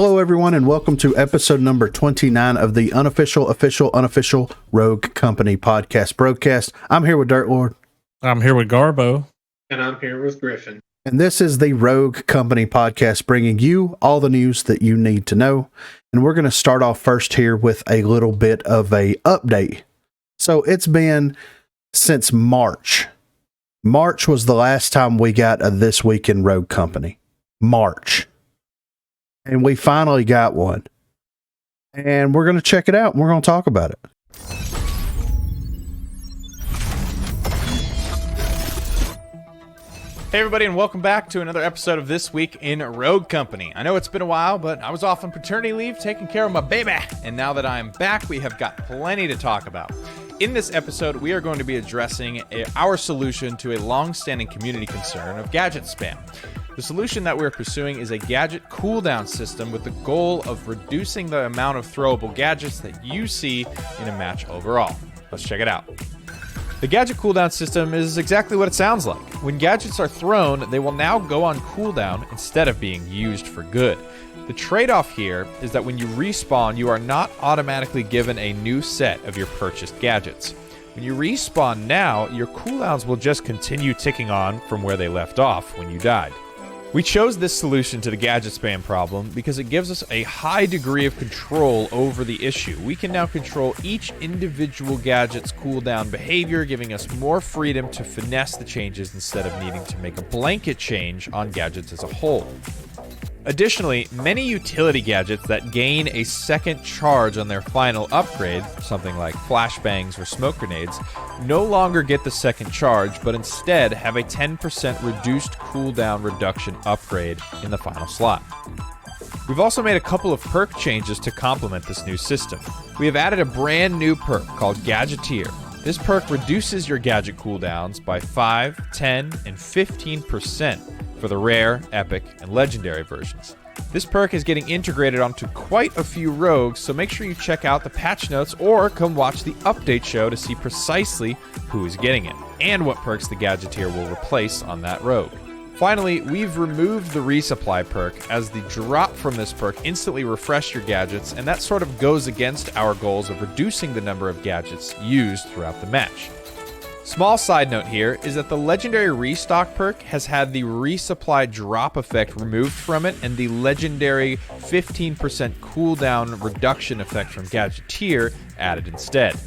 Hello, everyone, and welcome to episode number 29 of the Unofficial Rogue Company Podcast, Broguecast. I'm here with Dirt Lord. I'm here with Garbo. And I'm here with Griffin. And this is the Rogue Company Podcast, bringing you all the news that you need to know. And we're going to start off first here with a little bit of a update. So it's been since March. March was the last time we got a This Week in Rogue Company. March. And we finally got one. And we're going to check it out and we're going to talk about it. Hey everybody, and welcome back to another episode of This Week in Rogue Company. I know it's been a while, but I was off on paternity leave taking care of my baby. And now that I'm back, we have got plenty to talk about. In this episode, we are going to be addressing our solution to a long-standing community concern of gadget spam. The solution that we're pursuing is a Gadget Cooldown System with the goal of reducing the amount of throwable gadgets that you see in a match overall. Let's check it out. The Gadget Cooldown System is exactly what it sounds like. When gadgets are thrown, they will now go on cooldown instead of being used for good. The trade-off here is that when you respawn, you are not automatically given a new set of your purchased gadgets. When you respawn now, your cooldowns will just continue ticking on from where they left off when you died. We chose this solution to the gadget spam problem because it gives us a high degree of control over the issue. We can now control each individual gadget's cooldown behavior, giving us more freedom to finesse the changes instead of needing to make a blanket change on gadgets as a whole. Additionally, many utility gadgets that gain a second charge on their final upgrade, something like flashbangs or smoke grenades, no longer get the second charge, but instead have a 10% reduced cooldown reduction upgrade in the final slot. We've also made a couple of perk changes to complement this new system. We have added a brand new perk called Gadgeteer. This perk reduces your gadget cooldowns by 5, 10, and 15% for the rare, epic, and legendary versions. This perk is getting integrated onto quite a few rogues, so make sure you check out the patch notes or come watch the update show to see precisely who is getting it, and what perks the Gadgeteer will replace on that rogue. Finally, we've removed the resupply perk, as the drop from this perk instantly refresh your gadgets, and that sort of goes against our goals of reducing the number of gadgets used throughout the match. Small side note here is that the legendary restock perk has had the resupply drop effect removed from it and the legendary 15% cooldown reduction effect from Gadgeteer added instead.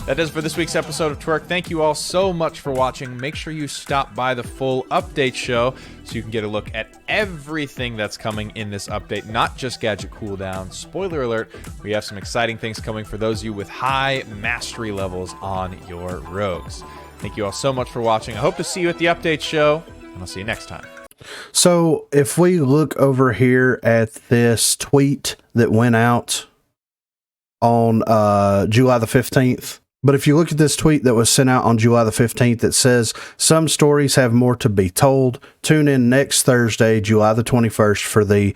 That is for this week's episode of TWIRC. Thank you all so much for watching. Make sure you stop by the full update show so you can get a look at everything that's coming in this update, not just Gadget Cooldown. Spoiler alert, we have some exciting things coming for those of you with high mastery levels on your rogues. Thank you all so much for watching. I hope to see you at the update show, and I'll see you next time. So if we look over here at this tweet that went out on July the 15th, but if you look at this tweet that was sent out on July the 15th, it says, some stories have more to be told. Tune in next Thursday, July the 21st for the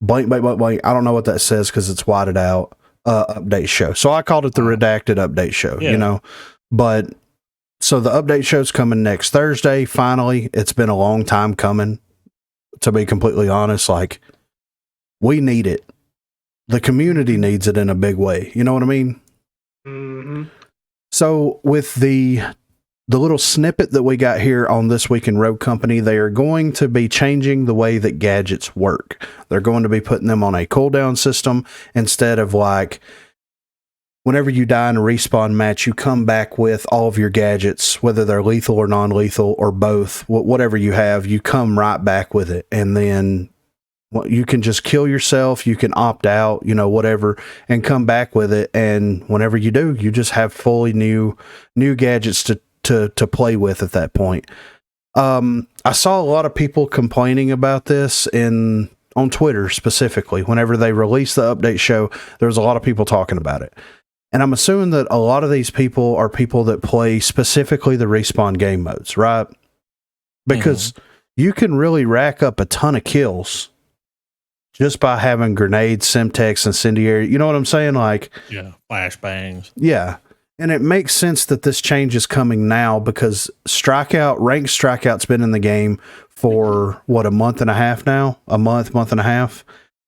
blank. I don't know what that says because it's whited out update show. So I called it the redacted update show, you know, but so the update show's coming next Thursday. Finally, it's been a long time coming, to be completely honest. Like, we need it. The community needs it in a big way. You know what I mean? Mm-hmm. So with the little snippet that we got here on This Week in Rogue Company, they are going to be changing the way that gadgets work. They're going to be putting them on a cooldown system instead of like whenever you die in a respawn match, you come back with all of your gadgets, whether they're lethal or non-lethal or both, whatever you have, you come right back with it. And then you can just kill yourself, you can opt out, you know, whatever, and come back with it. And whenever you do, you just have fully new gadgets to play with at that point. I saw a lot of people complaining about this on Twitter specifically. Whenever they released the update show, there was a lot of people talking about it. And I'm assuming that a lot of these people are people that play specifically the respawn game modes, right? Because you can really rack up a ton of kills just by having grenades, Semtex, incendiary. You know what I'm saying? Like, yeah, flashbangs. Yeah. And it makes sense that this change is coming now because ranked strikeout's been in the game for what, a month and a half now? A month and a half.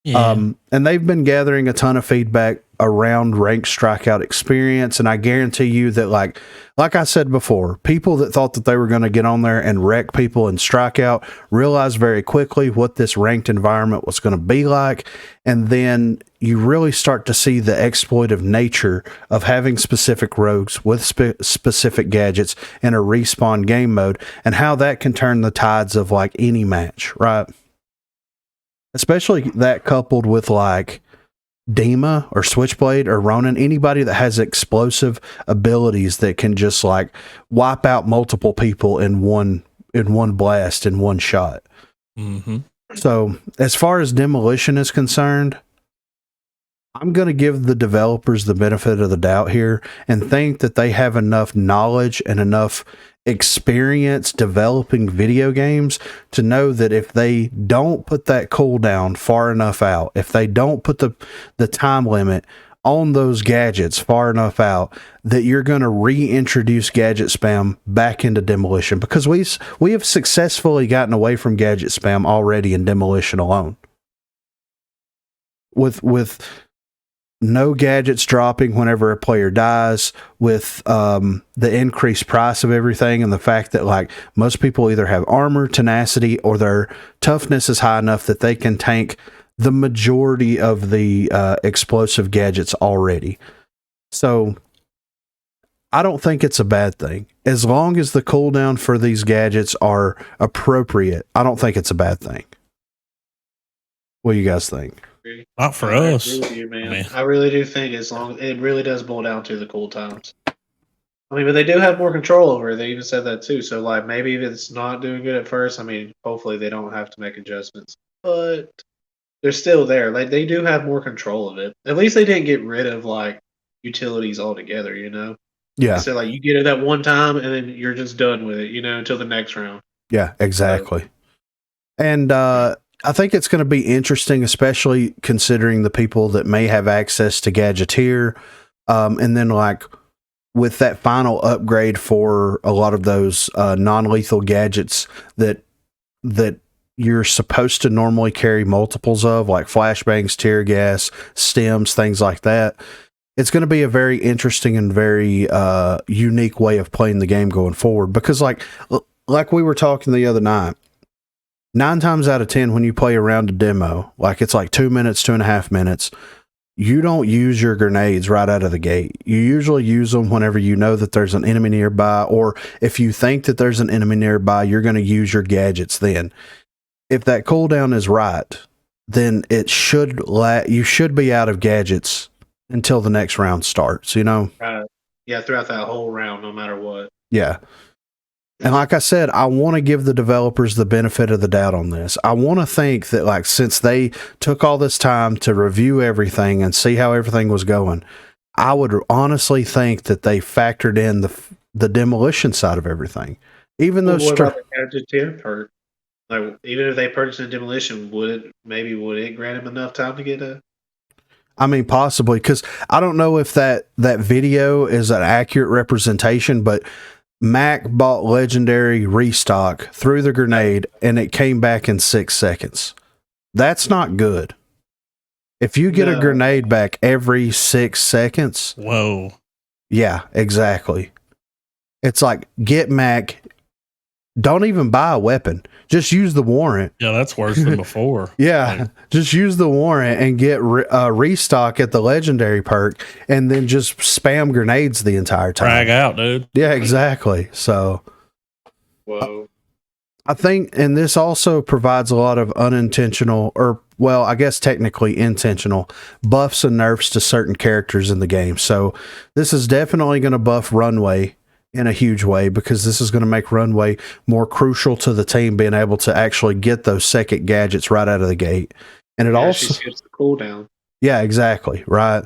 Yeah. And they've been gathering a ton of feedback around ranked strikeout experience. And I guarantee you that, like I said before, people that thought that they were going to get on there and wreck people and strikeout realized very quickly what this ranked environment was going to be like. And then you really start to see the exploitive nature of having specific rogues with specific gadgets in a respawn game mode, and how that can turn the tides of like any match, right? Especially that coupled with like Dima or Switchblade or Ronin, anybody that has explosive abilities that can just like wipe out multiple people in one blast, in one shot. Mm-hmm. So as far as Demolition is concerned, I'm going to give the developers the benefit of the doubt here and think that they have enough knowledge and enough experience developing video games to know that if they don't put that cooldown far enough out, if they don't put the time limit on those gadgets far enough out, that you're going to reintroduce gadget spam back into Demolition, because we have successfully gotten away from gadget spam already in Demolition alone. With no gadgets dropping whenever a player dies, with the increased price of everything, and the fact that like most people either have armor, tenacity, or their toughness is high enough that they can tank the majority of the explosive gadgets already. So I don't think it's a bad thing. As long as the cooldown for these gadgets are appropriate, I don't think it's a bad thing. What do you guys think? Not for I us. agree with you, man. Man. I really do think as long it really does boil down to the cool times. I mean, but they do have more control over it. They even said that too. So like maybe if it's not doing good at first, I mean, hopefully they don't have to make adjustments. But they're still there. Like they do have more control of it. At least they didn't get rid of like utilities altogether, you know? Yeah. So like you get it that one time and then you're just done with it, you know, until the next round. Yeah, exactly. And I think it's going to be interesting, especially considering the people that may have access to Gadgeteer. And then like with that final upgrade for a lot of those non-lethal gadgets that you're supposed to normally carry multiples of, like flashbangs, tear gas, stems, things like that. It's going to be a very interesting and very unique way of playing the game going forward. Because like we were talking the other night, 9 times out of 10, when you play around a demo, like it's like 2 minutes, 2.5 minutes, you don't use your grenades right out of the gate. You usually use them whenever you know that there's an enemy nearby, or if you think that there's an enemy nearby, you're going to use your gadgets then. If that cooldown is right, then it should you should be out of gadgets until the next round starts, you know? Yeah, throughout that whole round, no matter what. Yeah. And like I said, I want to give the developers the benefit of the doubt on this. I want to think that like since they took all this time to review everything and see how everything was going, I would honestly think that they factored in the demolition side of everything. Even though what about the Gadget perk? Like even if they purchased a demolition, would it grant them enough time to get a? I mean, possibly, because I don't know if that video is an accurate representation, but Mac bought Legendary restock, threw the grenade, and it came back in 6 seconds. That's not good. If you get a grenade back every 6 seconds... Whoa. Yeah, exactly. It's like, get Mac... Don't even buy a weapon. Just use the warrant. Yeah, that's worse than before. Yeah, just use the warrant and get restock at the Legendary perk, and then just spam grenades the entire time. Drag out, dude. Yeah, exactly. So, Whoa. I think, and this also provides a lot of unintentional, or well, I guess technically intentional buffs and nerfs to certain characters in the game. So, this is definitely going to buff Runway in a huge way, because this is going to make Runway more crucial to the team being able to actually get those second gadgets right out of the gate. And it also gets the cooldown. Yeah, exactly. Right.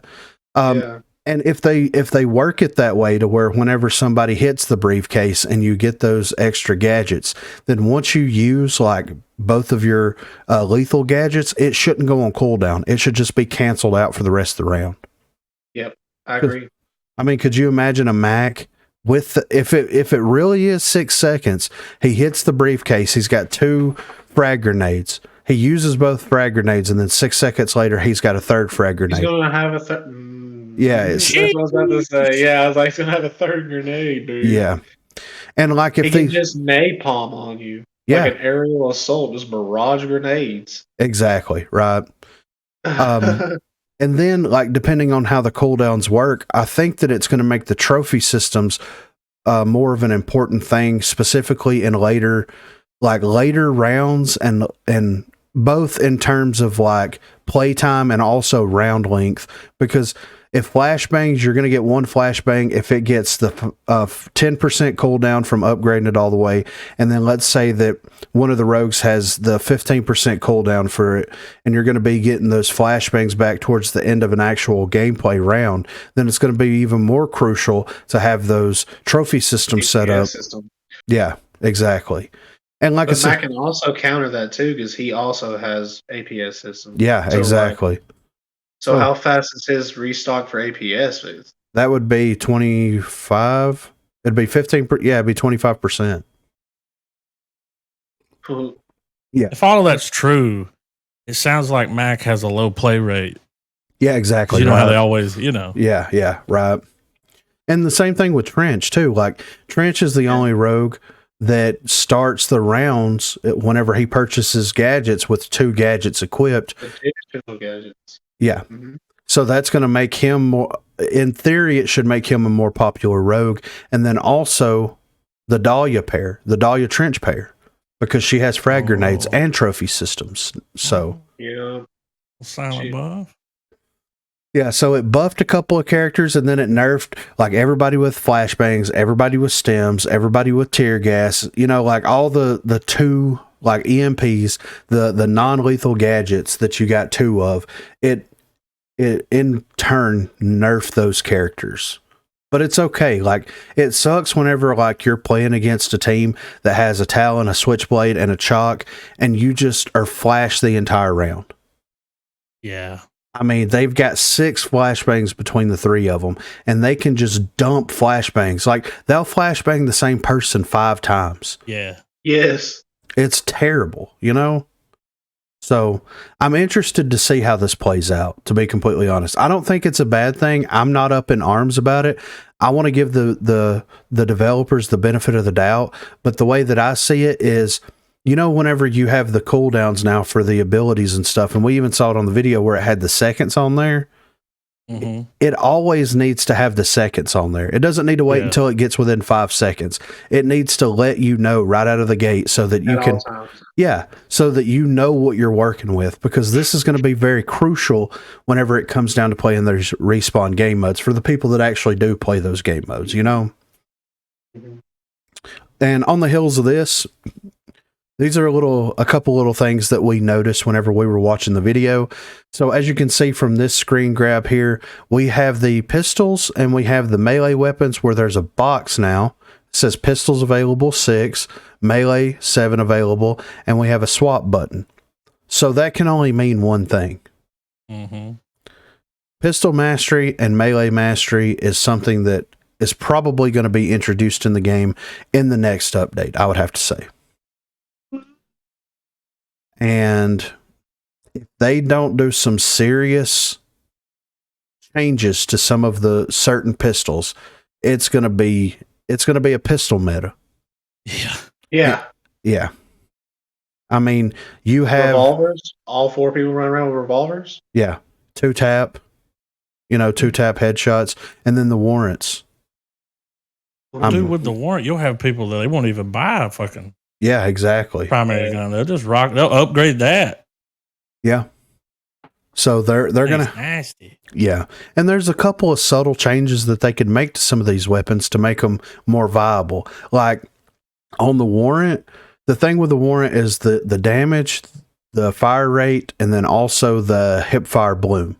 And if they work it that way to where whenever somebody hits the briefcase and you get those extra gadgets, then once you use like both of your lethal gadgets, it shouldn't go on cooldown. It should just be canceled out for the rest of the round. Yep, I agree. I mean, could you imagine a Mac with if it really is 6 seconds, he hits the briefcase, he's got 2 frag grenades, He uses both frag grenades, and then 6 seconds later, he's got a third frag He's grenade. gonna have a Yeah, that's what I was about to say. Yeah, I was like, he's gonna have a third grenade, dude. Yeah. And like if he they can just napalm on you. Yeah. Like an aerial assault, just barrage grenades. Exactly, right. And then, like, depending on how the cooldowns work, I think that it's going to make the trophy systems more of an important thing, specifically in later rounds, and both in terms of like playtime and also round length. Because if flashbangs, you're going to get one flashbang if it gets the 10% cooldown from upgrading it all the way. And then let's say that one of the rogues has the 15% cooldown for it, and you're going to be getting those flashbangs back towards the end of an actual gameplay round. Then it's going to be even more crucial to have those trophy systems set up. Yeah, exactly. And like I said, Mac can also counter that too, because he also has APS systems. Yeah, so exactly. So how fast is his restock for APS? That would be 25. It'd be 15. Yeah, it'd be 25%. Yeah. If all of that's true, it sounds like Mac has a low play rate. Yeah, exactly. You know how they always, you know. Yeah, right. And the same thing with Trench too. Like Trench is the only rogue that starts the rounds whenever he purchases gadgets with 2 gadgets equipped. Gadgets. Yeah. Mm-hmm. So that's going to make him more, in theory, it should make him a more popular rogue. And then also the Dahlia Trench pair, because she has frag grenades and trophy systems. So, yeah. Silent buff. Yeah, so it buffed a couple of characters, and then it nerfed like everybody with flashbangs, everybody with stems, everybody with tear gas, you know, like all the 2 like EMPs, the non-lethal gadgets that you got 2 of, it in turn nerfed those characters. But it's okay. Like, it sucks whenever like you're playing against a team that has a Talon, a Switchblade, and a Chalk, and you just are flashed the entire round. Yeah. I mean, they've got 6 flashbangs between the 3 of them, and they can just dump flashbangs. Like, they'll flashbang the same person 5 times. Yeah. Yes. It's terrible, you know? So, I'm interested to see how this plays out, to be completely honest. I don't think it's a bad thing. I'm not up in arms about it. I want to give the developers the benefit of the doubt, but the way that I see it is, you know, whenever you have the cooldowns now for the abilities and stuff, and we even saw it on the video where it had the seconds on there, it always needs to have the seconds on there. It doesn't need to wait until it gets within 5 seconds. It needs to let you know right out of the gate so that you can, so that you know what you're working with, because this is going to be very crucial whenever it comes down to playing those respawn game modes for the people that actually do play those game modes, you know? And on the heels of this, these are a couple little things that we noticed whenever we were watching the video. So as you can see from this screen grab here, we have the pistols and we have the melee weapons where there's a box now. It says pistols available 6, melee 7 available, and we have a swap button. So that can only mean one thing. Pistol mastery and melee mastery is something that is probably going to be introduced in the game in the next update, I would have to say. And if they don't do some serious changes to some of the certain pistols, it's going to be a pistol meta. Yeah. I mean, you have revolvers. All 4 people run around with revolvers. Yeah, 2-tap. You know, 2-tap headshots, and then the warrants. Dude, with the warrant, you'll have people that they won't even buy a fucking. Yeah, exactly. Primary gun. They'll just they'll upgrade that. Yeah. So they're going to nasty. Yeah. And there's a couple of subtle changes that they could make to some of these weapons to make them more viable. Like on the warrant, the thing with the warrant is the damage, the fire rate, and then also the hip fire bloom.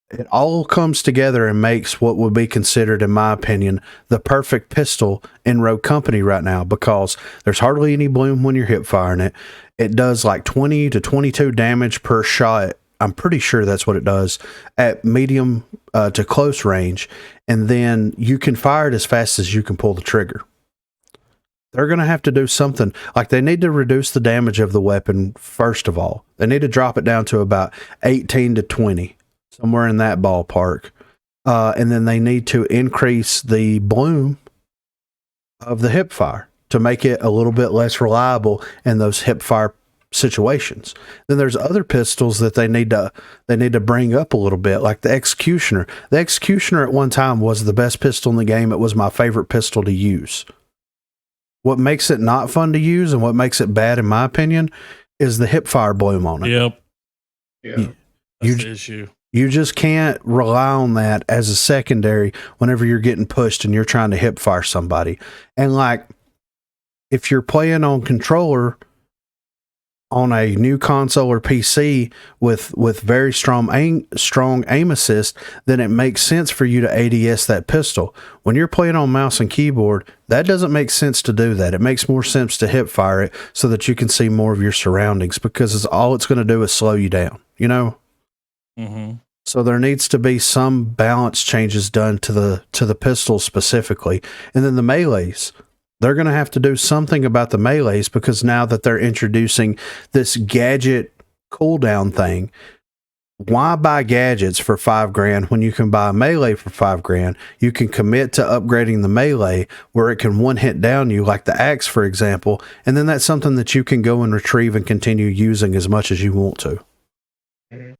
It all comes together and makes what would be considered, in my opinion, the perfect pistol in Rogue Company right now, because there's hardly any bloom when you're hip firing it. It does like 20 to 22 damage per shot. I'm pretty sure that's what it does at medium to close range. And then you can fire it as fast as you can pull the trigger. they're going to have to do something. Like, they need to reduce the damage of the weapon, first of all. They need to drop it down to about 18 to 20, somewhere in that ballpark. And then they need to increase the bloom of the hip fire to make it a little bit less reliable in those hip fire situations. Then there's other pistols that they need to bring up a little bit, like the Executioner. The Executioner at one time was the best pistol in the game. It was my favorite pistol to use. What makes it not fun to use and what makes it bad, in my opinion, is the hip fire bloom on it. Yep. Yeah. That's the issue. You just can't rely on that as a secondary whenever you're getting pushed and you're trying to hip fire somebody. And like, if you're playing on controller on a new console or PC with very strong aim assist, then it makes sense for you to ADS that pistol. When you're playing on mouse and keyboard, that doesn't make sense to do that. It makes more sense to hip fire it so that you can see more of your surroundings, because all it's going to do is slow you down, you know? Mm-hmm. So there needs to be some balance changes done to the pistols specifically. And then the melees, they're going to have to do something about the melees, because now that they're introducing this gadget cooldown thing, why buy gadgets for $5,000 when you can buy a melee for $5,000? You can commit to upgrading the melee where it can one hit down you, like the axe, for example. And then that's something that you can go and retrieve and continue using as much as you want to. Mhm.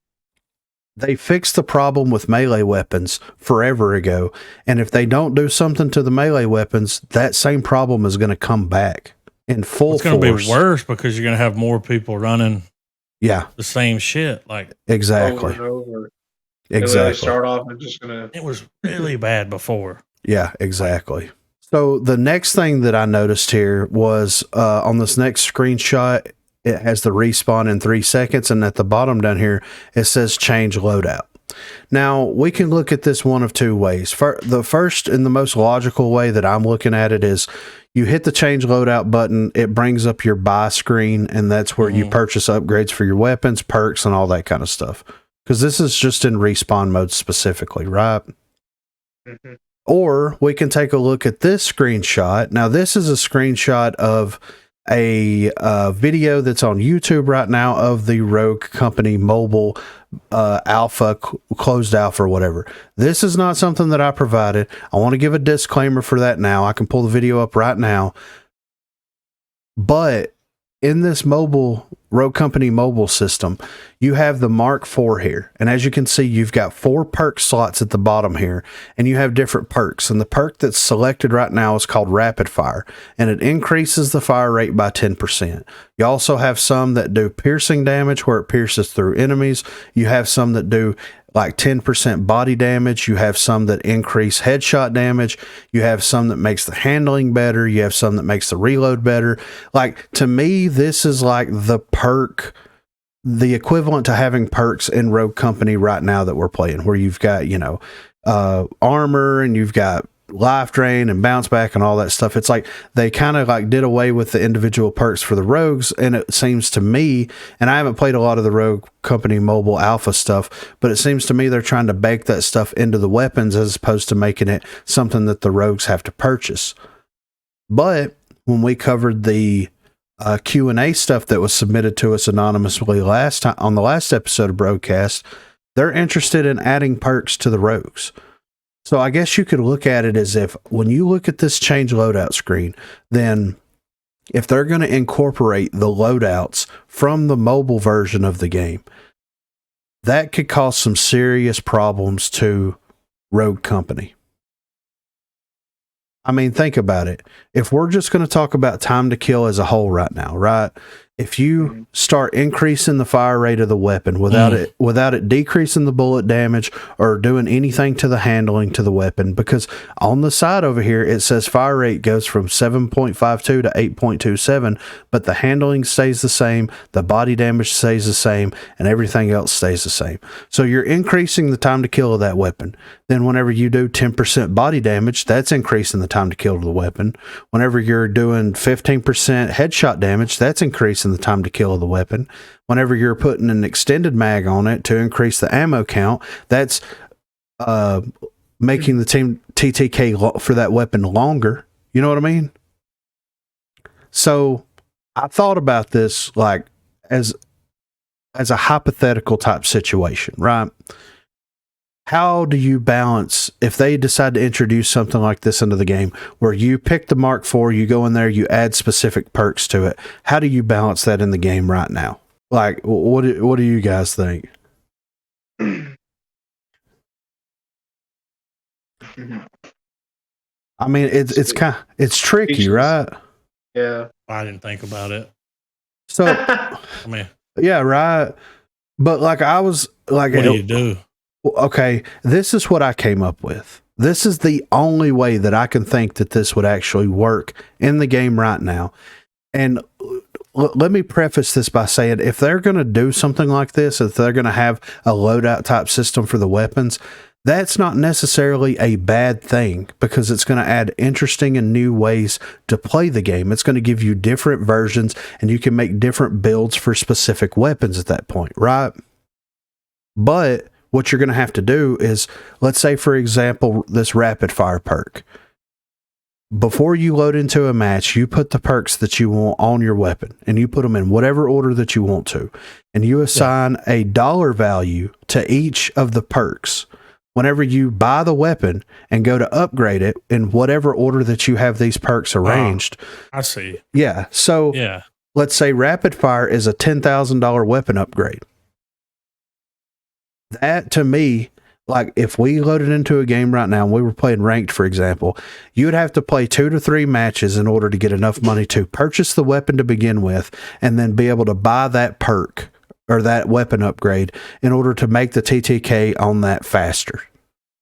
They fixed the problem with melee weapons forever ago, and if they don't do something to the melee weapons, that same problem is going to come back in full force. It's going to be worse because you're going to have more people running the same shit. Like, exactly. Over and over. Exactly. They start off and just going to... It was really bad before. Yeah, exactly. So the next thing that I noticed here was on this next screenshot, it has the respawn in 3 seconds, and at the bottom down here, it says change loadout. Now, we can look at this one of two ways. The first and the most logical way that I'm looking at it is you hit the change loadout button, it brings up your buy screen, and that's where you purchase upgrades for your weapons, perks, and all that kind of stuff. Because this is just in respawn mode specifically, right? Mm-hmm. Or we can take a look at this screenshot. Now, this is a screenshot of a video that's on YouTube right now of the Rogue Company mobile alpha, closed alpha or whatever. This is not something that I provided. I want to give a disclaimer for that now. I can pull the video up right now. But in this mobile Rogue Company mobile system, you have the Mark IV here. And as you can see, you've got 4 perk slots at the bottom here, and you have different perks. And the perk that's selected right now is called Rapid Fire, and it increases the fire rate by 10%. You also have some that do piercing damage where it pierces through enemies. You have some that do like 10% body damage. You have some that increase headshot damage. You have some that makes the handling better. You have some that makes the reload better. Like, to me, this is like the perk, the equivalent to having perks in Rogue Company right now that we're playing, where you've got, armor, and you've got life drain and bounce back and all that stuff. It's like they kind of like did away with the individual perks for the rogues, and it seems to me, and I haven't played a lot of the Rogue Company mobile alpha stuff, but it seems to me they're trying to bake that stuff into the weapons as opposed to making it something that the rogues have to purchase. But when we covered the Q&A stuff that was submitted to us anonymously last time on the last episode of Broguecast, they're interested in adding perks to the rogues. So I guess you could look at it as if when you look at this change loadout screen, then if they're going to incorporate the loadouts from the mobile version of the game, that could cause some serious problems to Rogue Company. I mean, think about it. If we're just going to talk about time to kill as a whole right now, right? If you start increasing the fire rate of the weapon without it decreasing the bullet damage or doing anything to the handling to the weapon, because on the side over here it says fire rate goes from 7.52 to 8.27, but the handling stays the same, the body damage stays the same, and everything else stays the same. So you're increasing the time to kill of that weapon. Then whenever you do 10% body damage, that's increasing the time to kill of the weapon. Whenever you're doing 15% headshot damage, that's increasing the time to kill of the weapon. Whenever you're putting an extended mag on it to increase the ammo count, that's making the TTK for that weapon longer. You know what I mean? So I thought about this like as a hypothetical type situation, right? How do you balance if they decide to introduce something like this into the game where you pick the Mark IV, you go in there, you add specific perks to it? How do you balance that in the game right now? Like, what do you guys think? I mean, it's tricky, right? Yeah. I didn't think about it. So, I mean, yeah, right. But like, I was like, what do you do? Okay, this is what I came up with. This is the only way that I can think that this would actually work in the game right now. And let me preface this by saying, if they're going to do something like this, if they're going to have a loadout type system for the weapons, that's not necessarily a bad thing, because it's going to add interesting and new ways to play the game. It's going to give you different versions, and you can make different builds for specific weapons at that point, right? But what you're going to have to do is, let's say, for example, this rapid fire perk. Before you load into a match, you put the perks that you want on your weapon, and you put them in whatever order that you want to, and you assign a dollar value to each of the perks whenever you buy the weapon and go to upgrade it in whatever order that you have these perks arranged. I see. Yeah. So yeah, let's say rapid fire is a $10,000 weapon upgrade. That, to me, like, if we loaded into a game right now and we were playing ranked, for example, you would have to play 2 to 3 matches in order to get enough money to purchase the weapon to begin with, and then be able to buy that perk or that weapon upgrade in order to make the TTK on that faster.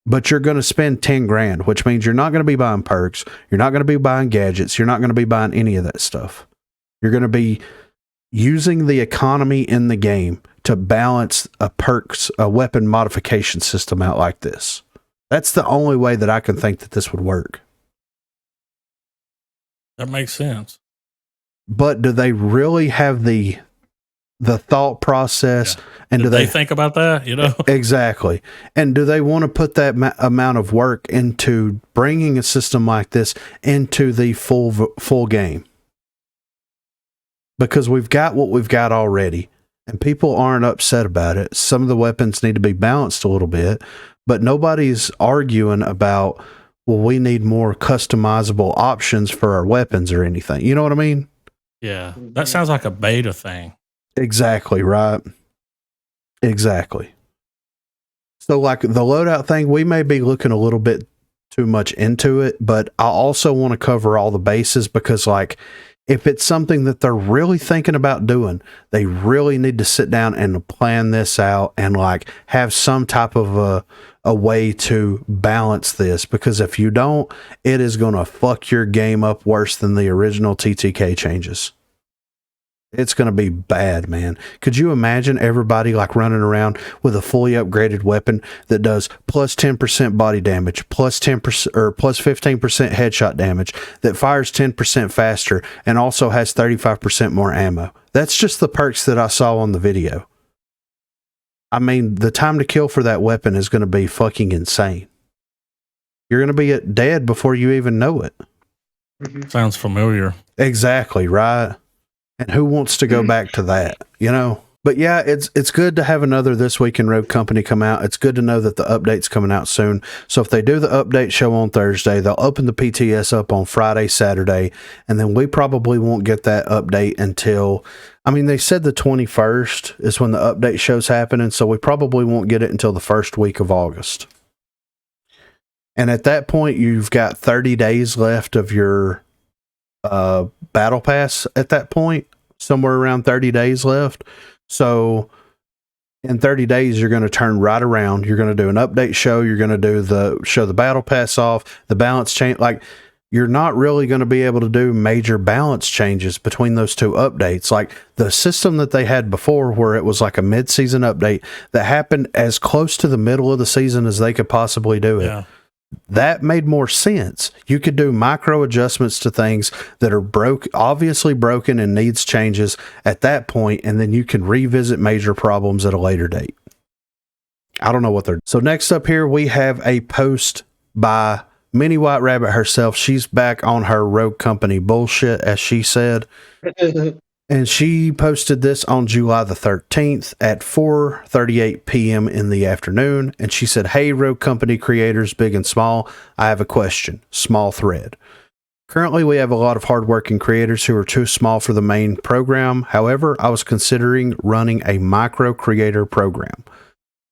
But you're going to spend 10 grand, which means you're not going to be buying perks. You're not going to be buying gadgets. You're not going to be buying any of that stuff. You're going to be using the economy in the game to balance a weapon modification system out like this. That's the only way that I can think that this would work. That makes sense. But do they really have the thought process? Yeah. And do they think about that? You know, exactly. And do they want to put that amount of work into bringing a system like this into the full game? Because we've got what we've got already, and people aren't upset about it. Some of the weapons need to be balanced a little bit, but nobody's arguing about, well, we need more customizable options for our weapons or anything. You know what I mean? Yeah. That sounds like a beta thing. Exactly, right? Exactly. So, like, the loadout thing, we may be looking a little bit too much into it, but I also want to cover all the bases, because, like, if it's something that they're really thinking about doing, they really need to sit down and plan this out and, like, have some type of a way to balance this, because if you don't, it is going to fuck your game up worse than the original TTK changes. It's going to be bad, man. Could you imagine everybody, like, running around with a fully upgraded weapon that does plus 10% body damage, plus 10% or plus 15% headshot damage, that fires 10% faster, and also has 35% more ammo? That's just the perks that I saw on the video. I mean, the time to kill for that weapon is going to be fucking insane. You're going to be dead before you even know it. Sounds familiar. Exactly, right? And who wants to go back to that, you know? But yeah, it's good to have another This Week in Rogue Company come out. It's good to know that the update's coming out soon. So if they do the update show on Thursday, they'll open the PTS up on Friday, Saturday, and then we probably won't get that update until, I mean, they said the 21st is when the update show's happening, so we probably won't get it until the first week of August. And at that point, you've got 30 days left of your battle pass at that point, somewhere around 30 days left. So in 30 days, you're going to turn right around. You're going to do an update show. You're going to do show the battle pass off, the balance change. Like, you're not really going to be able to do major balance changes between those two updates. Like the system that they had before, where it was like a mid-season update that happened as close to the middle of the season as they could possibly do it. Yeah. That made more sense. You could do micro adjustments to things that are obviously broken and needs changes at that point, and then you can revisit major problems at a later date. I don't know what they're... So next up here, we have a post by Mini White Rabbit herself, she's back on her Rogue Company bullshit, as she said. And she posted this on July the 13th at 4:38 p.m. in the afternoon. And she said, "Hey, Rogue Company creators, big and small, I have a question. Small thread. Currently, we have a lot of hardworking creators who are too small for the main program. However, I was considering running a micro creator program.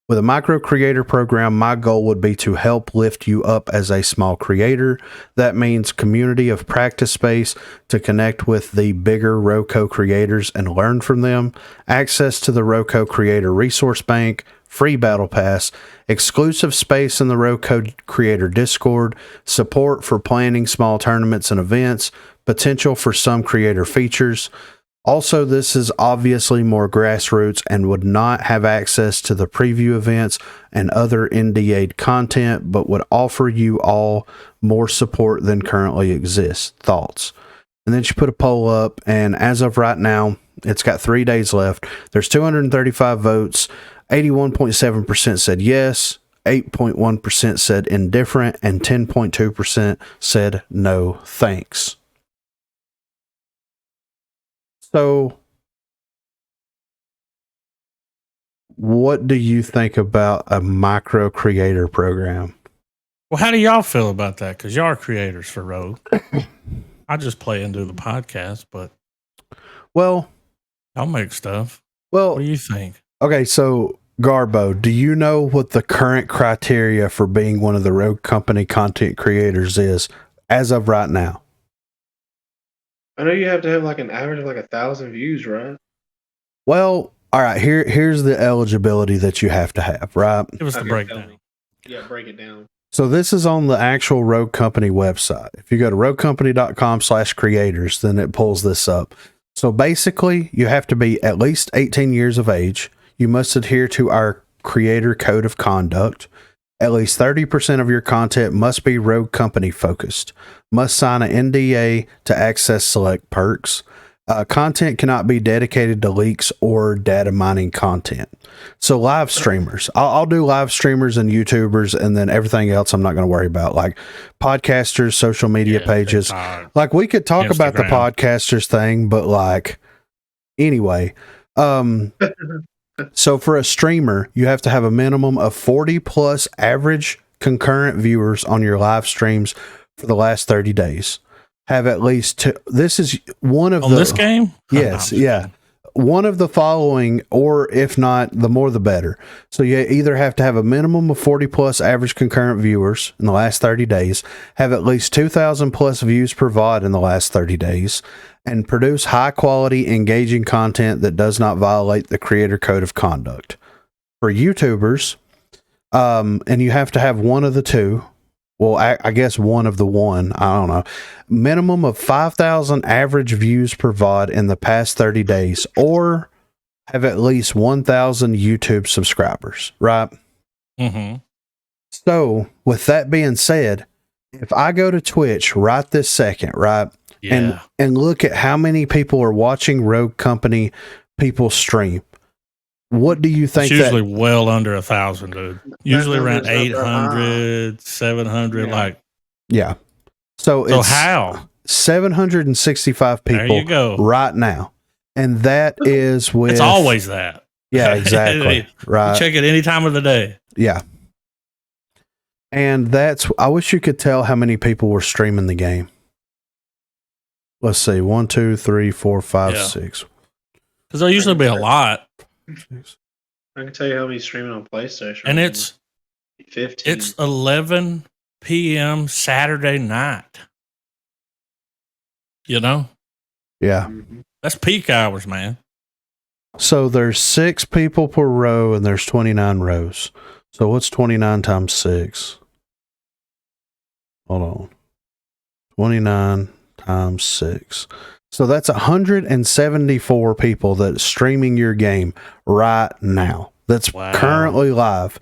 With a micro creator program, my goal would be to help lift you up as a small creator. That means community of practice space to connect with the bigger Roco creators and learn from them, access to the Roco creator resource bank, free battle pass, exclusive space in the Roco creator Discord, support for planning small tournaments and events, potential for some creator features. Also, this is obviously more grassroots and would not have access to the preview events and other NDA'd content, but would offer you all more support than currently exists. Thoughts?" And then she put a poll up, and as of right now, it's got 3 days left. There's 235 votes. 81.7% said yes, 8.1% said indifferent, and 10.2% said no thanks. So, what do you think about a micro creator program? Well, how do y'all feel about that? Because y'all are creators for Rogue. I just play and do the podcast, but Well, I'll make stuff. well, What do you think? okay, so Garbo, do you know what the current criteria for being one of the Rogue Company content creators is as of right now? I know you have to have like an average of like 1,000 views, right? Well, all right, here's the eligibility that you have to have, right? Give us the Okay, tell breakdown. me. Yeah, break it down. So this is on the actual Rogue Company website. If you go to roguecompany.com/creators, then it pulls this up. So basically, you have to be at least 18 years of age. You must adhere to our creator code of conduct. At least 30% of your content must be Rogue Company focused. Must sign an NDA to access select perks. Content cannot be dedicated to leaks or data mining content. So live streamers, I'll do live streamers and YouTubers, and then everything else I'm not going to worry about, like podcasters, social media pages. TikTok, Like we could talk about the Instagram. podcasters thing, but like anyway, so for a streamer, you have to have a minimum of 40 plus average concurrent viewers on your live streams for the last 30 days. Have at least two. This is one of On this game? Yes, No, yeah. One of the following, or if not, the more the better. So you either have to have a minimum of 40 plus average concurrent viewers in the last 30 days, have at least 2,000 plus views per VOD in the last 30 days, and produce high quality, engaging content that does not violate the creator code of conduct. For YouTubers, and you have to have one of the two. Well, I guess one of the one, I don't know. Minimum of 5,000 average views per VOD in the past 30 days, or have at least 1,000 YouTube subscribers, right? Mm-hmm. So, with that being said, if I go to Twitch right this second, right, Yeah. and look at how many people are watching Rogue Company people stream, what do you think It's usually well under 1,000, dude. Usually around 800, 700. Yeah. Like, Yeah. So so it's how? 765 There people you go. right now. And that is with... It's always that. Yeah, exactly. You Right. check it any time of the day. Yeah. And that's... I wish you could tell how many people were streaming the game. Let's see. 1, 2, 3, 4, 5, Yeah. 6. Because there'll usually be a lot. I can tell you how many streaming on PlayStation. And it's 15. It's 11 p.m. Saturday night. You know? Yeah. Mhm. That's peak hours, man. So there's 6 people per row and there's 29 rows. So what's 29 times 6? Hold on. 29 times 6. So that's 174 people that's streaming your game right now. That's Wow. currently live.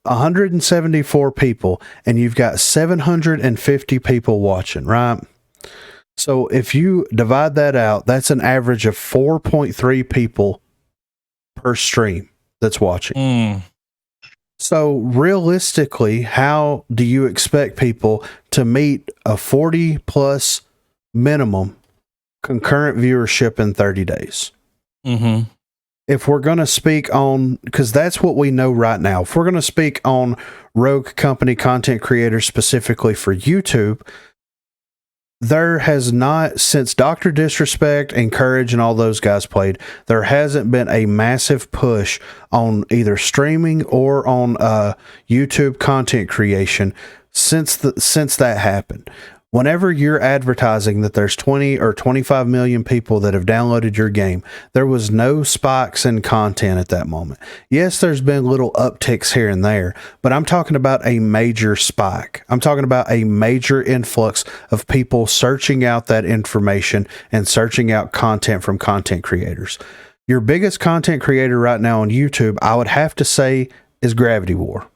174 people, and you've got 750 people watching, right? So if you divide that out, that's an average of 4.3 people per stream that's watching. So realistically, how do you expect people to meet a 40 plus minimum concurrent viewership in 30 days? Mm-hmm. If we're going to speak on, because that's what we know right now, if we're going to speak on Rogue Company content creators specifically for YouTube, there has not, since Dr. Disrespect and Courage and all those guys played, there hasn't been a massive push on either streaming or on YouTube content creation since that happened. Whenever you're advertising that there's 20 or 25 million people that have downloaded your game, there was no spikes in content at that moment. Yes, there's been little upticks here and there, but I'm talking about a major spike. I'm talking about a major influx of people searching out that information and searching out content from content creators. Your biggest content creator right now on YouTube, I would have to say, is Gravity War.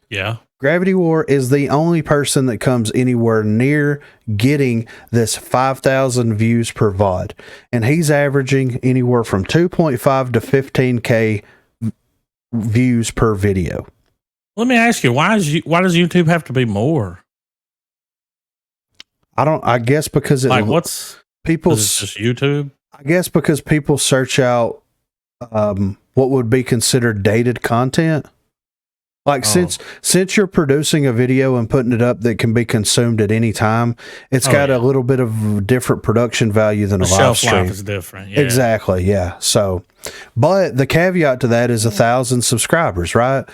Yeah. Gravity War is the only person that comes anywhere near getting this 5,000 views per VOD. And he's averaging anywhere from 2.5 to 15K views per video. Let me ask you, why does YouTube have to be more? I guess because Is it just YouTube? I guess because people search out what would be considered dated content. Like since you're producing a video and putting it up that can be consumed at any time, it's got a little bit of different production value than a live stream. Shelf life is different. Yeah. Exactly. Yeah. So, but the caveat to that is 1,000 subscribers, right?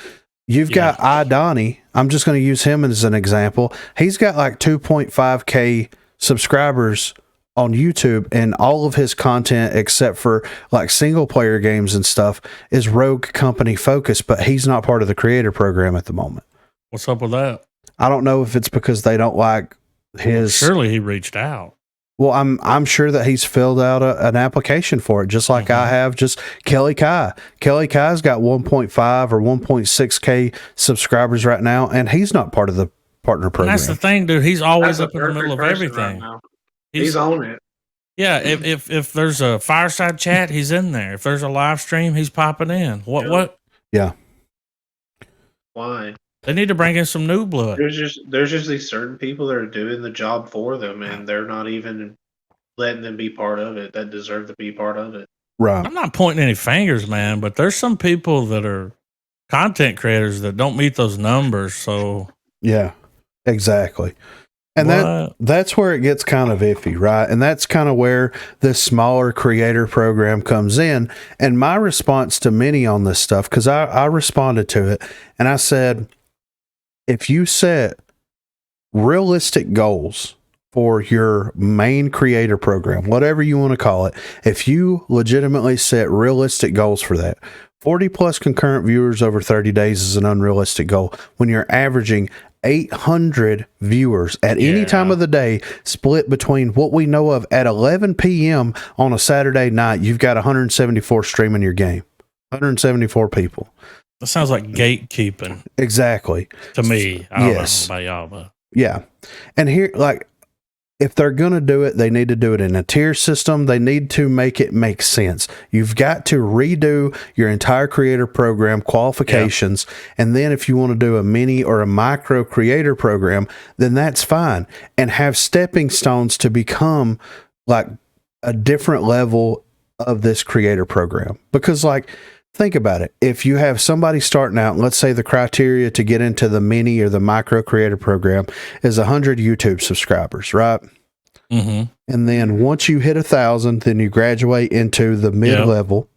You've got iDonnie. I'm just going to use him as an example. He's got like 2.5K subscribers on YouTube, and all of his content, except for like single player games and stuff, is Rogue Company focused, but he's not part of the creator program at the moment. What's up with that? I don't know if it's because they don't like his. Surely he reached out. Well, I'm sure that he's filled out an application for it, just like I have. Just Kelly Kai. Kelly Kai's got 1.5 or 1.6K subscribers right now, and he's not part of the partner program. And that's the thing, dude. He's always up in the middle of everything. Right, he's on it. Yeah, if there's a fireside chat, he's in there. If there's a live stream, he's popping in. What? Yeah. Why? They need to bring in some new blood. There's just these certain people that are doing the job for them, and they're not even letting them be part of it that deserve to be part of it. Right. I'm not pointing any fingers, man, but there's some people that are content creators that don't meet those numbers. So yeah, exactly. And that's where it gets kind of iffy, right? And that's kind of where this smaller creator program comes in. And my response to many on this stuff, because I responded to it and I said, if you set realistic goals for your main creator program, whatever you want to call it, if you legitimately set realistic goals for that, 40 plus concurrent viewers over 30 days is an unrealistic goal when you're averaging 800 viewers at any time of the day, split between what we know of at 11 p.m. on a Saturday night. You've got 174 streaming your game, 174 people. That sounds like gatekeeping. Exactly. To me. I don't know about y'all, but yeah. And here, like, if they're going to do it, they need to do it in a tier system. They need to make it make sense. You've got to redo your entire creator program qualifications. Yeah. And then if you want to do a mini or a micro creator program, then that's fine. And have stepping stones to become like a different level of this creator program. Because, like, think about it. If you have somebody starting out, let's say the criteria to get into the mini or the micro creator program is 100 YouTube subscribers, right? Mm-hmm. And then once you hit 1,000, then you graduate into the mid level.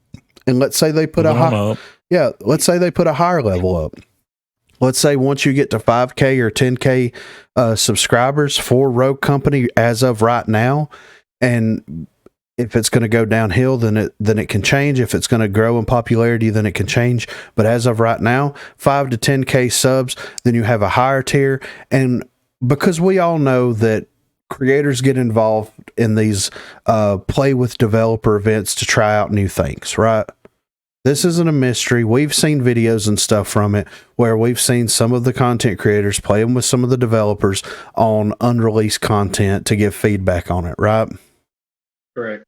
And let's say they put let's say they put a higher level up. Let's say once you get to 5K or 10K subscribers for Rogue Company as of right now, and if it's going to go downhill, then it can change. If it's going to grow in popularity, then it can change. But as of right now, 5 to 10K subs, then you have a higher tier. And because we all know that creators get involved in these play with developer events to try out new things, right? This isn't a mystery. We've seen videos and stuff from it where we've seen some of the content creators playing with some of the developers on unreleased content to give feedback on it, right? Correct.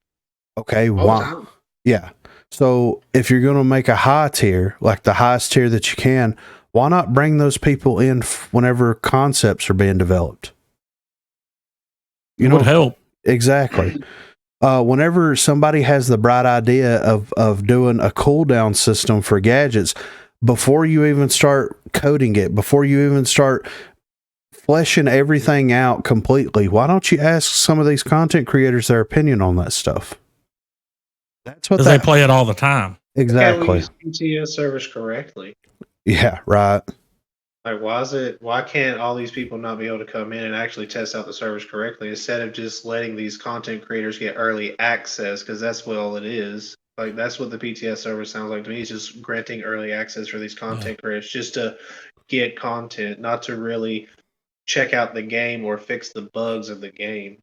Okay. Wow. Yeah. So if you're going to make a high tier, like the highest tier that you can, Why not bring those people in whenever concepts are being developed? You know, would help. Exactly. Whenever somebody has the bright idea of doing a cooldown system for gadgets, before you even start coding it, before you even start fleshing everything out completely, why don't you ask some of these content creators their opinion on that stuff? That's what they play it all the time. Exactly. Can we use PTS servers correctly? Yeah, right. Like, why can't all these people not be able to come in and actually test out the servers correctly instead of just letting these content creators get early access? Because that's what all it is. Like, that's what the PTS server sounds like to me. It's just granting early access for these content creators just to get content, not to really check out the game or fix the bugs of the game.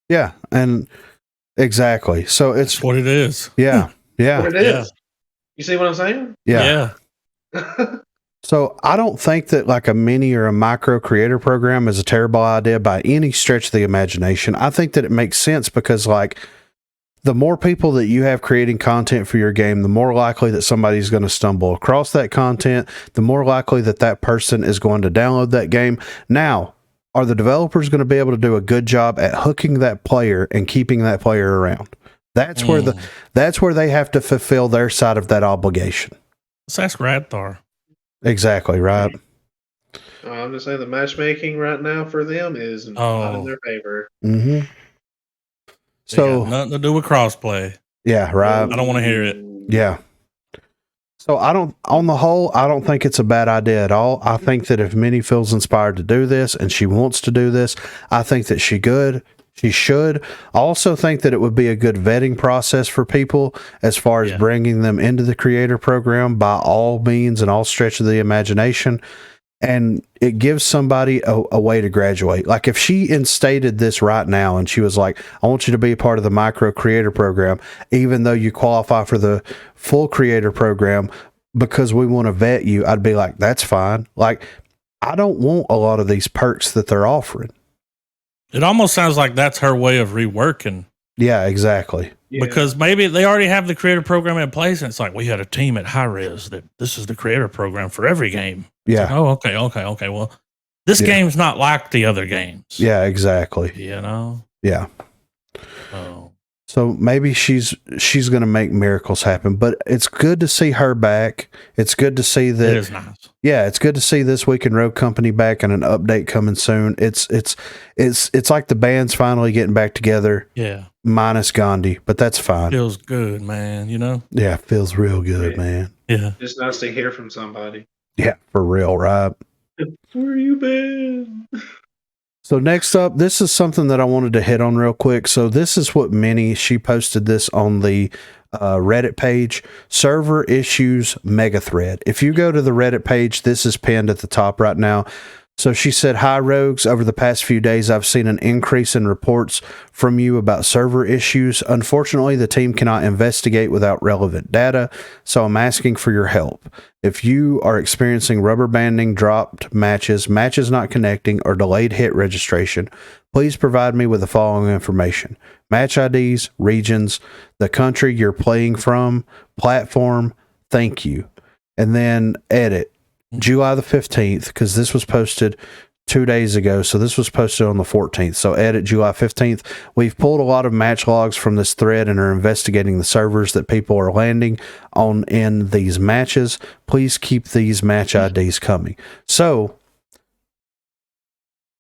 Yeah, and exactly. So it's what it is. Yeah, yeah. What it is. You see what I'm saying? Yeah. So I don't think that like a mini or a micro creator program is a terrible idea by any stretch of the imagination. I think that it makes sense because like the more people that you have creating content for your game, the more likely that somebody's going to stumble across that content, the more likely that that person is going to download that game. Now, are the developers going to be able to do a good job at hooking that player and keeping that player around? That's where they have to fulfill their side of that obligation. Let's ask Radthar. Exactly, right. I'm just saying the matchmaking right now for them is not in their favor. Mm-hmm. So nothing to do with crossplay. Yeah, right. I don't want to hear it. Yeah. So on the whole, I don't think it's a bad idea at all. I think that if Minnie feels inspired to do this and she wants to do this, I think that she should. I also think that it would be a good vetting process for people as far as bringing them into the creator program by all means and all stretch of the imagination. And it gives somebody a way to graduate. Like if she instated this right now and she was like, I want you to be a part of the micro creator program, even though you qualify for the full creator program because we want to vet you, I'd be like, that's fine. Like, I don't want a lot of these perks that they're offering. It almost sounds like that's her way of reworking. Yeah, exactly. Yeah. Because maybe they already have the creator program in place, and it's like we had a team at High Res that this is the creator program for every game. Yeah. Like, okay. Well, this game's not like the other games. Yeah, exactly. You know? Yeah. Oh. So maybe she's going to make miracles happen, but it's good to see her back. It's good to see that. It is nice. Yeah, it's good to see This Week in Rogue Company back and an update coming soon. It's like the band's finally getting back together. Yeah. Minus Gandhi, but that's fine. Feels good, man, you know? Yeah, feels real good, man. Yeah. It's nice to hear from somebody. Yeah, for real, right? Where you been? So next up, this is something that I wanted to hit on real quick. So this is what Minnie, she posted this on the Reddit page, server issues mega thread. If you go to the Reddit page, this is pinned at the top right now. So she said, hi, Rogues. Over the past few days, I've seen an increase in reports from you about server issues. Unfortunately, the team cannot investigate without relevant data, so I'm asking for your help. If you are experiencing rubber banding, dropped matches, matches not connecting, or delayed hit registration, please provide me with the following information: match IDs, regions, the country you're playing from, platform, thank you. And then edit. July the 15th, because this was posted 2 days ago, so this was posted on the 14th. So edit July 15th. We've pulled a lot of match logs from this thread and are investigating the servers that people are landing on in these matches. Please keep these match IDs coming. So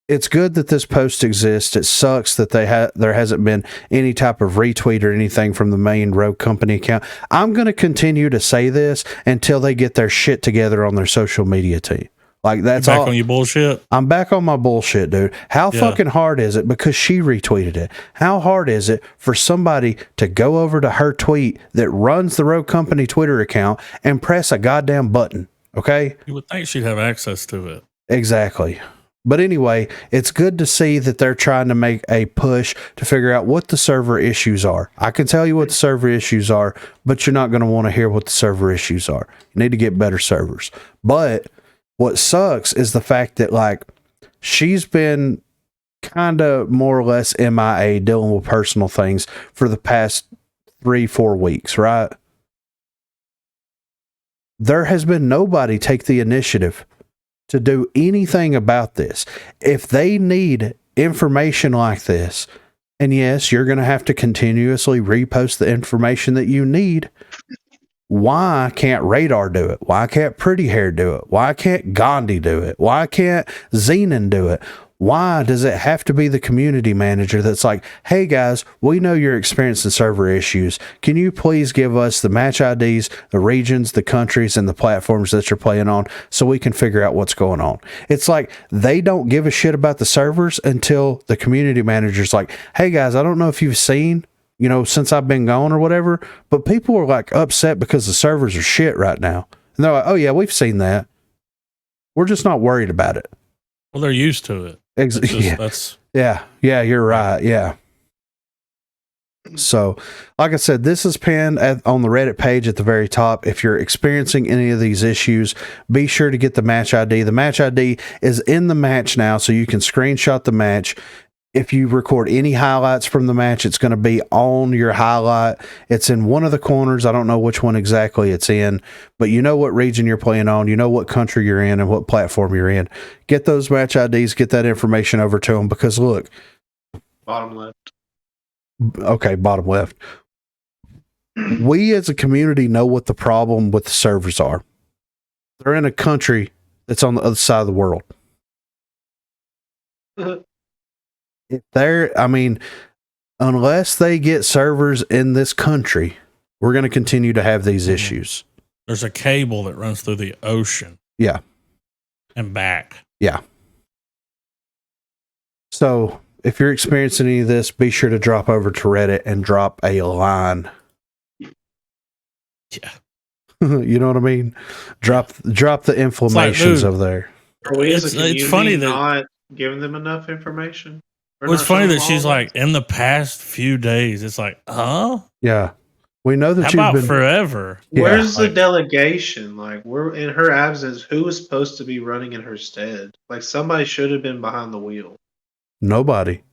it's good that this post exists. It sucks that there hasn't been any type of retweet or anything from the main Rogue Company account. I'm going to continue to say this until they get their shit together on their social media team. Like that's back on your bullshit. I'm back on my bullshit, dude. How fucking hard is it? Because she retweeted it. How hard is it for somebody to go over to her tweet that runs the Rogue Company Twitter account and press a goddamn button? Okay. You would think she'd have access to it. Exactly. But anyway, it's good to see that they're trying to make a push to figure out what the server issues are. I can tell you what the server issues are, but you're not going to want to hear what the server issues are. You need to get better servers. But what sucks is the fact that, like, she's been kind of more or less MIA dealing with personal things for the past 3-4 weeks, right? there has been nobody take the initiative to do anything about this. If they need information like this, and yes, you're going to have to continuously repost the information that you need, why can't Radar do it? Why can't Pretty Hair do it? Why can't Gandhi do it? Why can't Xenon do it? Why does it have to be the community manager that's like, hey guys, we know you're experiencing server issues. Can you please give us the match IDs, the regions, the countries, and the platforms that you're playing on so we can figure out what's going on? It's like they don't give a shit about the servers until the community manager's like, hey guys, I don't know if you've seen, since I've been gone or whatever, but people are like upset because the servers are shit right now. And they're like, oh yeah, we've seen that. We're just not worried about it. Well, they're used to it. Yeah, you're right. Yeah. So, like I said, this is pinned on the Reddit page at the very top. If you're experiencing any of these issues, be sure to get the match ID. The match ID is in the match now, so you can screenshot the match. If you record any highlights from the match, it's going to be on your highlight. It's in one of the corners. I don't know which one exactly it's in, but you know what region you're playing on. You know what country you're in and what platform you're in. Get those match IDs, get that information over to them, because look. Bottom left. Okay, bottom left. We as a community know what the problem with the servers are. They're in a country that's on the other side of the world. Unless they get servers in this country, we're going to continue to have these issues. There's a cable that runs through the ocean. Yeah. And back. Yeah. So if you're experiencing any of this, be sure to drop over to Reddit and drop a line. Yeah. You know what I mean? Drop the inflammations over there. Are we as a community it's funny that not giving them enough information? Well, it's funny that she's like, in the past few days, it's like, huh? Yeah. We know that How you've about been forever. Yeah. Where's the delegation? Like, we're in her absence. Who was supposed to be running in her stead? Like, somebody should have been behind the wheel. Nobody.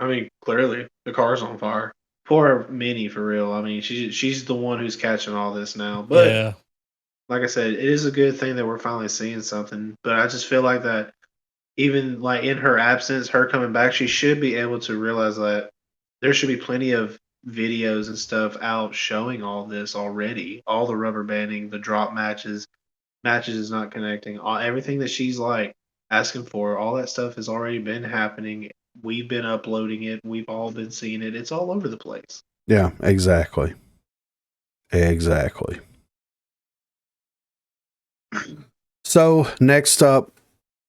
I mean, clearly the car's on fire. Poor Minnie, for real. I mean, she's the one who's catching all this now. But yeah. Like I said, it is a good thing that we're finally seeing something. But I just feel like that even like in her absence, her coming back, she should be able to realize that there should be plenty of videos and stuff out showing all this already. All the rubber banding, the drop matches is not connecting. Everything that she's like asking for, all that stuff has already been happening. We've been uploading it. We've all been seeing it. It's all over the place. Yeah, exactly. Exactly. So next up,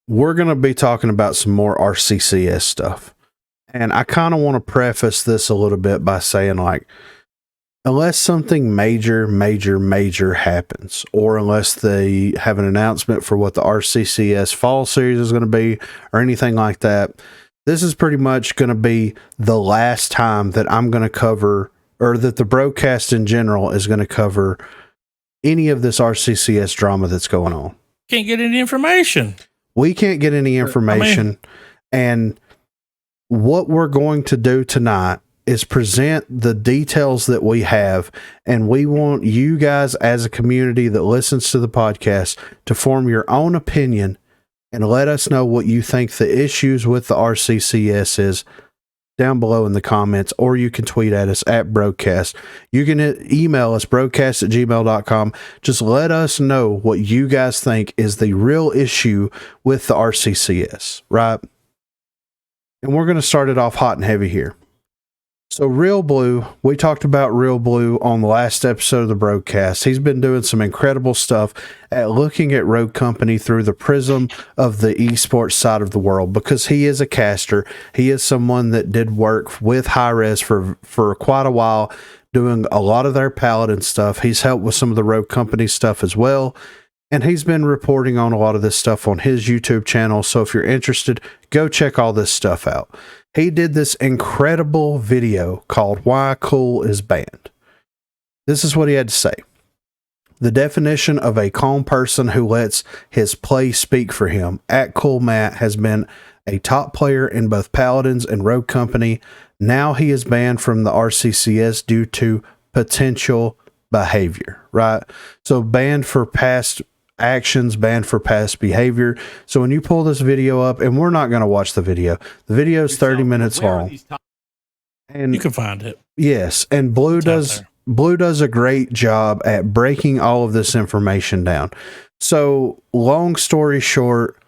we're going to be talking about some more RCCS stuff. And I kind of want to preface this a little bit by saying, like, unless something major happens, or unless they have an announcement for what the RCCS fall series is going to be, or anything like that, this is pretty much going to be the last time that I'm going to cover, or that the Broguecast in general is going to cover any of this RCCS drama that's going on. Can't get any information. We can't get any information. And what we're going to do tonight is present the details that we have, and we want you guys as a community that listens to the podcast to form your own opinion and let us know what you think the issues with the RCCS is down below in the comments, or you can tweet at us at Broguecast. You can email us, broguecast@gmail.com. Just let us know what you guys think is the real issue with the RCCS, right? And we're going to start it off hot and heavy here. So Real Blue, we talked about Real Blue on the last episode of the Broguecast. He's been doing some incredible stuff at looking at Rogue Company through the prism of the esports side of the world, because he is a caster. He is someone that did work with Hi-Rez for quite a while, doing a lot of their Paladin stuff. He's helped with some of the Rogue Company stuff as well. And he's been reporting on a lot of this stuff on his YouTube channel. So if you're interested, go check all this stuff out. He did this incredible video called Why Kuhl is Banned. This is what he had to say. The definition of a calm person who lets his play speak for him. At Kuhl Matt has been a top player in both Paladins and Rogue Company. Now he is banned from the RCCS due to potential behavior, right? So banned for past actions, banned for past behavior. So when you pull this video up, and we're not going to watch the video is 30 minutes long. And You can find it. yes, and Blue It's out does there. Blue does a great job at breaking all of this information down. So long story short,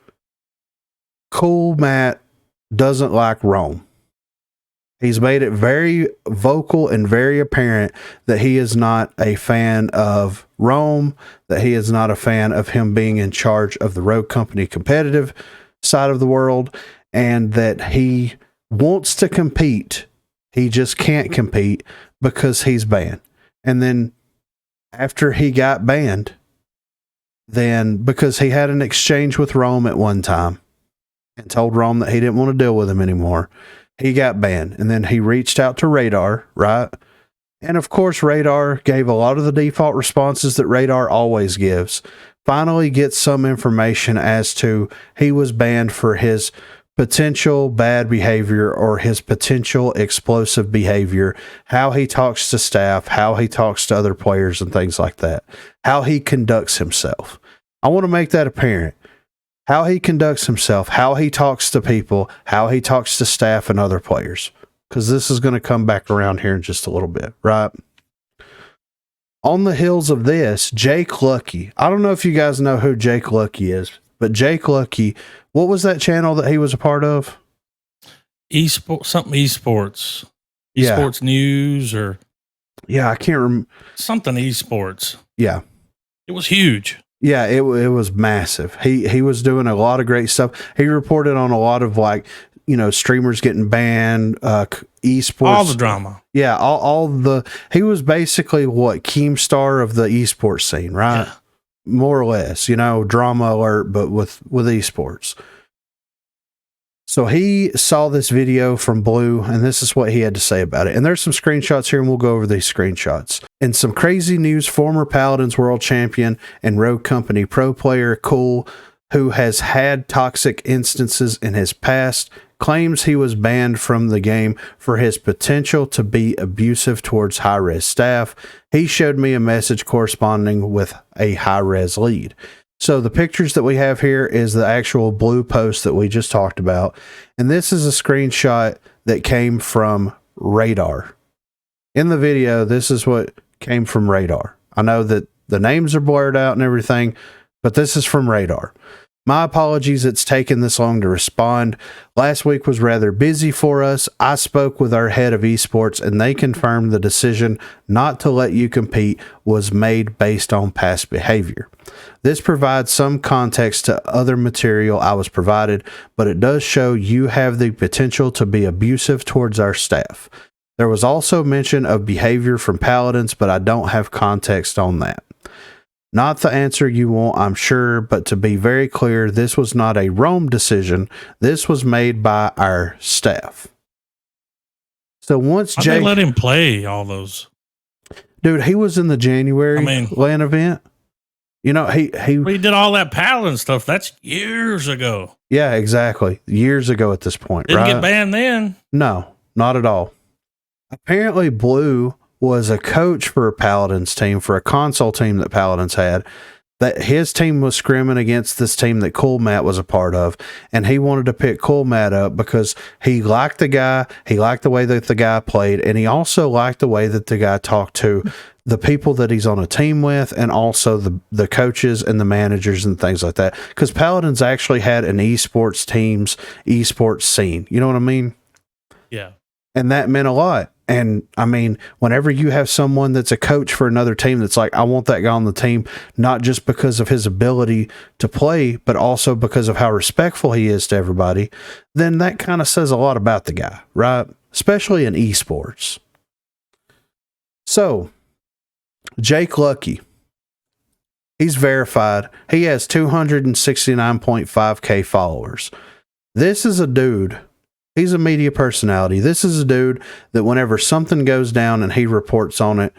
Cool Matt doesn't like Rome. He's made it very vocal and very apparent that he is not a fan of Rome, that he is not a fan of him being in charge of the Rogue Company competitive side of the world, and that he wants to compete. He just can't compete because he's banned. And then after he got banned, then because he had an exchange with Rome at one time and told Rome that he didn't want to deal with him anymore, he got banned. And then he reached out to Radar, right? And of course, Radar gave a lot of the default responses that Radar always gives. Finally gets some information as to he was banned for his potential bad behavior or his potential explosive behavior, how he talks to staff, how he talks to other players and things like that, how he conducts himself. I want to make that apparent. How he conducts himself, how he talks to people, how he talks to staff and other players. Because this is going to come back around here in just a little bit, right? On the heels of this, Jake Lucky. I don't know if you guys know who Jake Lucky is, but Jake Lucky, what was that channel that he was a part of? Esports. Yeah. Esports news or Yeah, I can't remember. something esports. Yeah. It was huge. Yeah, it was massive. He was doing a lot of great stuff. He reported on a lot of streamers getting banned, esports, All the drama. Yeah, he was basically Keemstar of the esports scene, right? Yeah. More or less, drama alert, but with esports. So he saw this video from Blue, and this is what he had to say about it. And there's some screenshots here, and we'll go over these screenshots. In some crazy news, former Paladins world champion and Rogue Company pro player Kuhl, who has had toxic instances in his past, claims he was banned from the game for his potential to be abusive towards high-res staff. He showed me a message corresponding with a high-res lead. So the pictures that we have here is the actual Blue post that we just talked about. And this is a screenshot that came from Radar. In the video, this is what came from Radar. I know that the names are blurred out and everything, but this is from Radar. My apologies it's taken this long to respond. Last week was rather busy for us. I spoke with our head of esports and they confirmed the decision not to let you compete was made based on past behavior. This provides some context to other material I was provided, but it does show you have the potential to be abusive towards our staff. There was also mention of behavior from Paladins, but I don't have context on that. Not the answer you want, I'm sure, but to be very clear, this was not a Rome decision. This was made by our staff. So once Why'd Jake... they let him play all those? Dude, he was in the January LAN event. He Well, he did all that Paladin stuff. That's years ago. Yeah, exactly. Years ago at this point, Didn't right? get banned then. No, not at all. Apparently, Blue was a coach for a Paladins team, for a console team that Paladins had, that his team was scrimming against this team that Cool Matt was a part of, and he wanted to pick Cool Matt up because he liked the guy, he liked the way that the guy played, and he also liked the way that the guy talked to the people that he's on a team with, and also the coaches and the managers and things like that. Because Paladins actually had an esports scene. You know what I mean? Yeah. And that meant a lot. And I mean, whenever you have someone that's a coach for another team that's like, I want that guy on the team, not just because of his ability to play, but also because of how respectful he is to everybody, then that kind of says a lot about the guy, right? Especially in esports. So, Jake Lucky, he's verified. He has 269.5K followers. This is a dude. He's a media personality. This is a dude that whenever something goes down and he reports on it,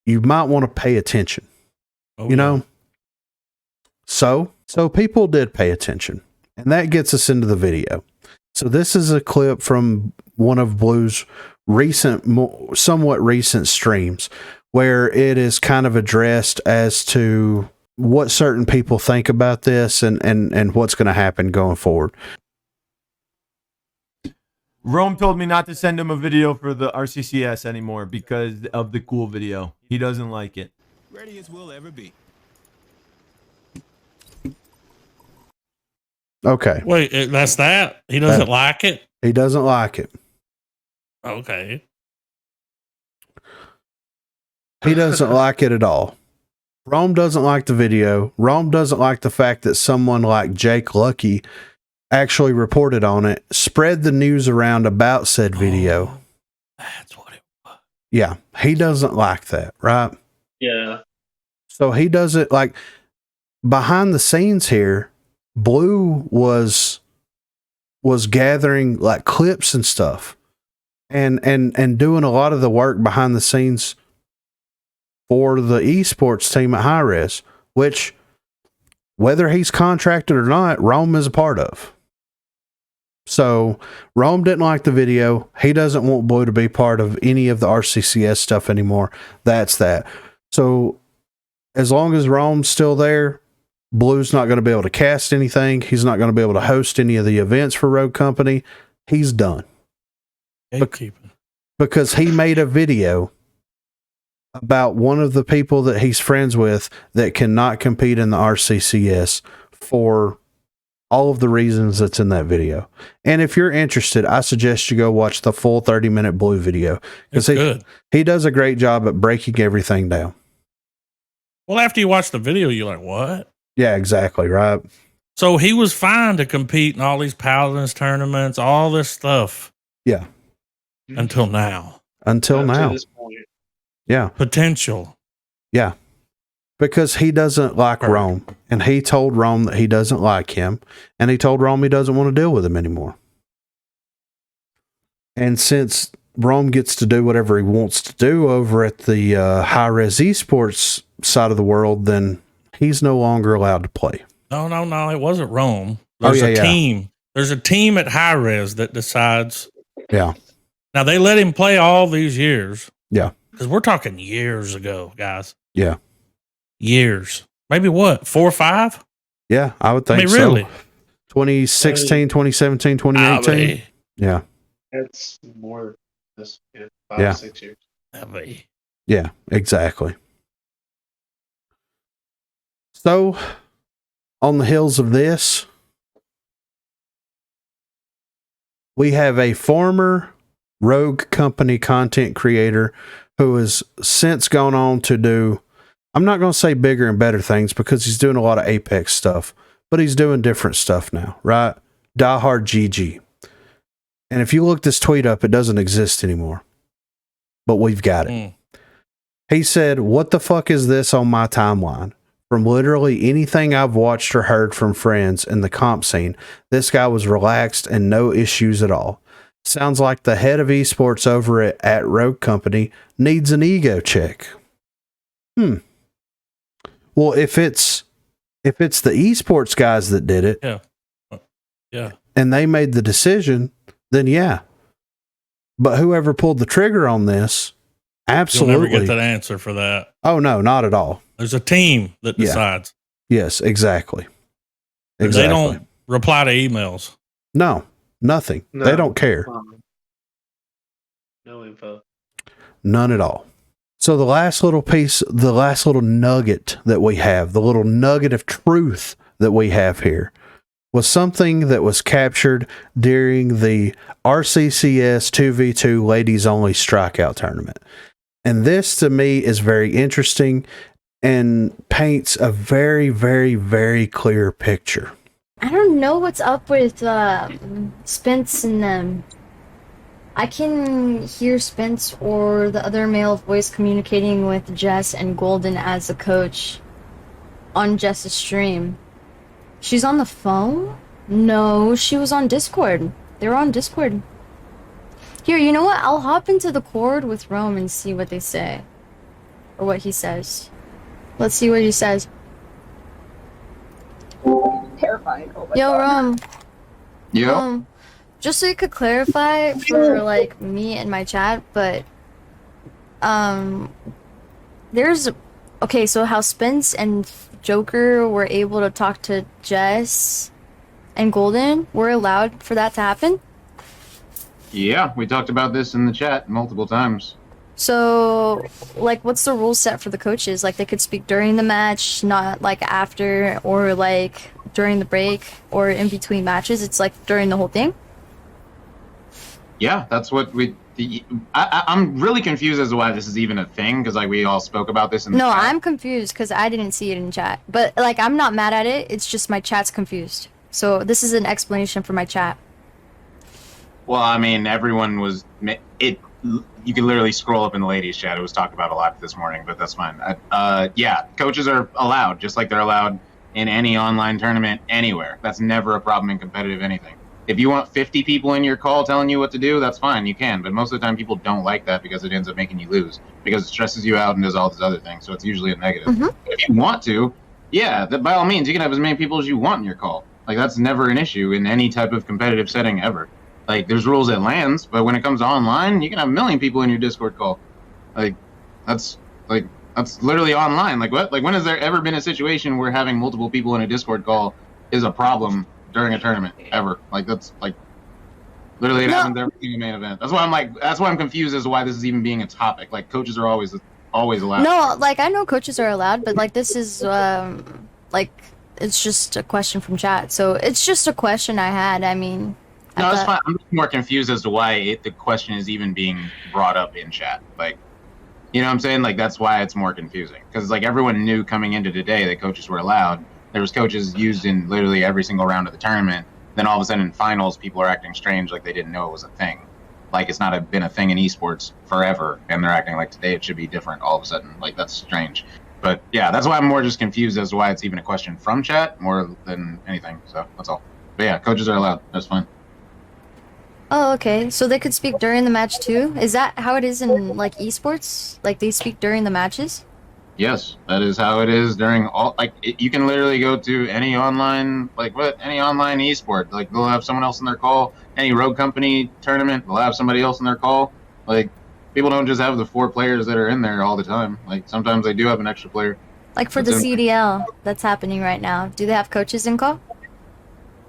you might want to pay attention. Oh, you know? So people did pay attention. And that gets us into the video. So this is a clip from one of Blue's somewhat recent streams where it is kind of addressed as to what certain people think about this and what's going to happen going forward. Rome told me not to send him a video for the RCCS anymore because of the Kuhl video. He doesn't like it. Ready as we'll ever be. Okay. Wait, that's that? He doesn't like it? He doesn't like it. Okay. He doesn't like it at all. Rome doesn't like the video. Rome doesn't like the fact that someone like Jake Lucky actually reported on it, spread the news around about said video. Oh, that's what it was. Yeah, he doesn't like that, right? Yeah. So he doesn't like behind the scenes here. Blue was gathering like clips and stuff, and doing a lot of the work behind the scenes for the esports team at High Res, which whether he's contracted or not, Rome is a part of. So Rome didn't like the video. He doesn't want Blue to be part of any of the RCCS stuff anymore. That's that. So as long as Rome's still there, Blue's not going to be able to cast anything. He's not going to be able to host any of the events for Rogue Company. He's done. Gatekeeping. Because he made a video about one of the people that he's friends with that cannot compete in the RCCS for all of the reasons that's in that video. And if you're interested, I suggest you go watch the full 30-minute Blue video. It's good. He does a great job at breaking everything down. Well, after you watch the video, you're like, what? Yeah, exactly, right? So he was fine to compete in all these Paladins tournaments, all this stuff. Yeah. Until now. Until Up to now. this point. Yeah. Potential. Yeah. Because he doesn't like Rome. And he told Rome that he doesn't like him. And he told Rome he doesn't want to deal with him anymore. And since Rome gets to do whatever he wants to do over at the High Res Esports side of the world, then he's no longer allowed to play. No. It wasn't Rome. There's a team. There's a team at High Res that decides. Yeah. Now, they let him play all these years. Yeah. Because we're talking years ago, guys. Yeah. Years. Maybe what? 4 or 5? Yeah, I would think really? so. 2016, 2017, 2018. Yeah. It's more this 5 Yeah. 6 years. Yeah, exactly. So, on the heels of this, we have a former Rogue Company content creator who has since gone on to do, I'm not going to say bigger and better things because he's doing a lot of Apex stuff, but he's doing different stuff now, right? DiehardGG. And if you look this tweet up, it doesn't exist anymore, but we've got it. He said, "What the fuck is this on my timeline? From literally anything I've watched or heard from friends in the comp scene, this guy was relaxed and no issues at all. Sounds like the head of esports over at Rogue Company needs an ego check." Well, if it's the esports guys that did it, yeah, and they made the decision, then yeah. But whoever pulled the trigger on this, absolutely, you'll never get that answer for that. Oh no, not at all. There's a team that decides. Yes, exactly. They don't reply to emails. No, nothing. No. They don't care. No info. None at all. So the last little piece, the last little nugget that we have, the little nugget of truth that we have here, was something that was captured during the RCCS 2v2 ladies only strikeout tournament. And this to me is very interesting and paints a very, very, very clear picture. I don't know what's up with Spence and them. I can hear Spence or the other male voice communicating with Jess and Golden as a coach on Jess's stream. She's on the phone? No, she was on Discord. They were on Discord. Here, you know what? I'll hop into the Cord with Rome and see what they say. Or what he says. Let's see what he says. Terrifying. Oh my Yo, God. Rome. Yeah. Just so you could clarify for like me and my chat, but Okay, so how Spence and Joker were able to talk to Jess and Golden, were allowed for that to happen? Yeah, we talked about this in the chat multiple times. So, like, what's the rule set for the coaches? Like, they could speak during the match, not, like, after, or, like, during the break, or in between matches. It's, like, during the whole thing? Yeah, that's what I'm really confused as to why this is even a thing, because, like, we all spoke about this in the No, chat. I'm confused, because I didn't see it in chat. But, like, I'm not mad at it. It's just my chat's confused. So, this is an explanation for my chat. Well, I mean, everyone was... You can literally scroll up in the ladies' chat. It was talked about a lot this morning, but that's fine. Yeah, coaches are allowed, just like they're allowed in any online tournament anywhere. That's never a problem in competitive anything. If you want 50 people in your call telling you what to do, that's fine, you can. But most of the time, people don't like that because it ends up making you lose, because it stresses you out and does all these other things. So it's usually a negative. Mm-hmm. If you want to, yeah, by all means, you can have as many people as you want in your call. Like, that's never an issue in any type of competitive setting ever. Like, there's rules at LANs, but when it comes to online, you can have a million people in your Discord call. That's literally online. Like, what? Like, when has there ever been a situation where having multiple people in a Discord call is a problem during a tournament ever? Like, that's like literally it happens every single main event. That's why I'm confused as to why this is even being a topic. Like, coaches are always allowed. No, like, I know coaches are allowed, but, like, this is, like, it's just a question from chat. So it's just a question I had. I mean... No, it's fine. I'm just more confused as to why the question is even being brought up in chat. Like, you know what I'm saying? Like, that's why it's more confusing. Because, like, everyone knew coming into today that coaches were allowed. There was coaches used in literally every single round of the tournament. Then all of a sudden in finals, people are acting strange like they didn't know it was a thing. Like, it's not been a thing in esports forever, and they're acting like today it should be different all of a sudden. Like, that's strange. But, yeah, that's why I'm more just confused as to why it's even a question from chat more than anything. So, that's all. But, yeah, coaches are allowed. That's fine. Oh, okay. So they could speak during the match too? Is that how it is in, like, esports? Like, they speak during the matches? Yes, that is how it is during all... Like, you can literally go to any online... any online esport. Like, they'll have someone else in their call. Any Rogue Company tournament, they'll have somebody else in their call. Like, people don't just have the 4 players that are in there all the time. Like, sometimes they do have an extra player. Like, for the CDL that's happening right now, do they have coaches in call?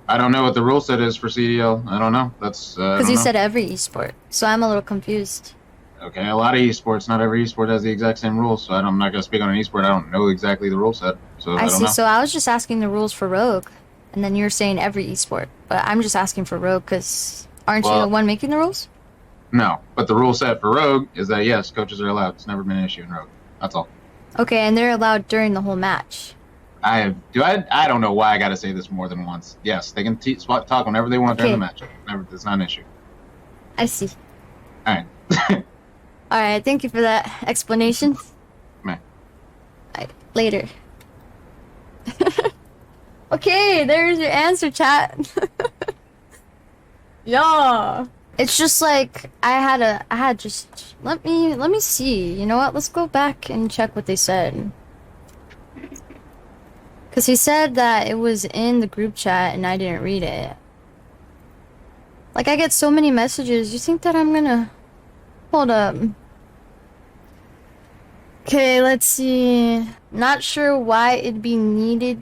I don't know what the rule set is for CDL. I don't know. That's because you said every esport, so I'm a little confused. Okay, a lot of esports. Not every esport has the exact same rules, so I'm not gonna speak on an esport. I don't know exactly the rule set, so I don't see. know. So I was just asking the rules for Rogue, and then you're saying every esport, but I'm just asking for Rogue because aren't you the one making the rules? No, but the rule set for Rogue is that yes, coaches are allowed. It's never been an issue in Rogue. That's all. Okay, and they're allowed during the whole match. I don't know why I got to say this more than once. Yes, they can talk whenever they want during the match. It's not an issue. I see. All right. All right. Thank you for that explanation. All right, later. Okay, there's your answer, chat. Yeah. It's just like let me see. You know what? Let's go back and check what they said. Because he said that it was in the group chat and I didn't read it. Like, I get so many messages. You think that I'm gonna... Hold up. Okay, let's see. Not sure why it'd be needed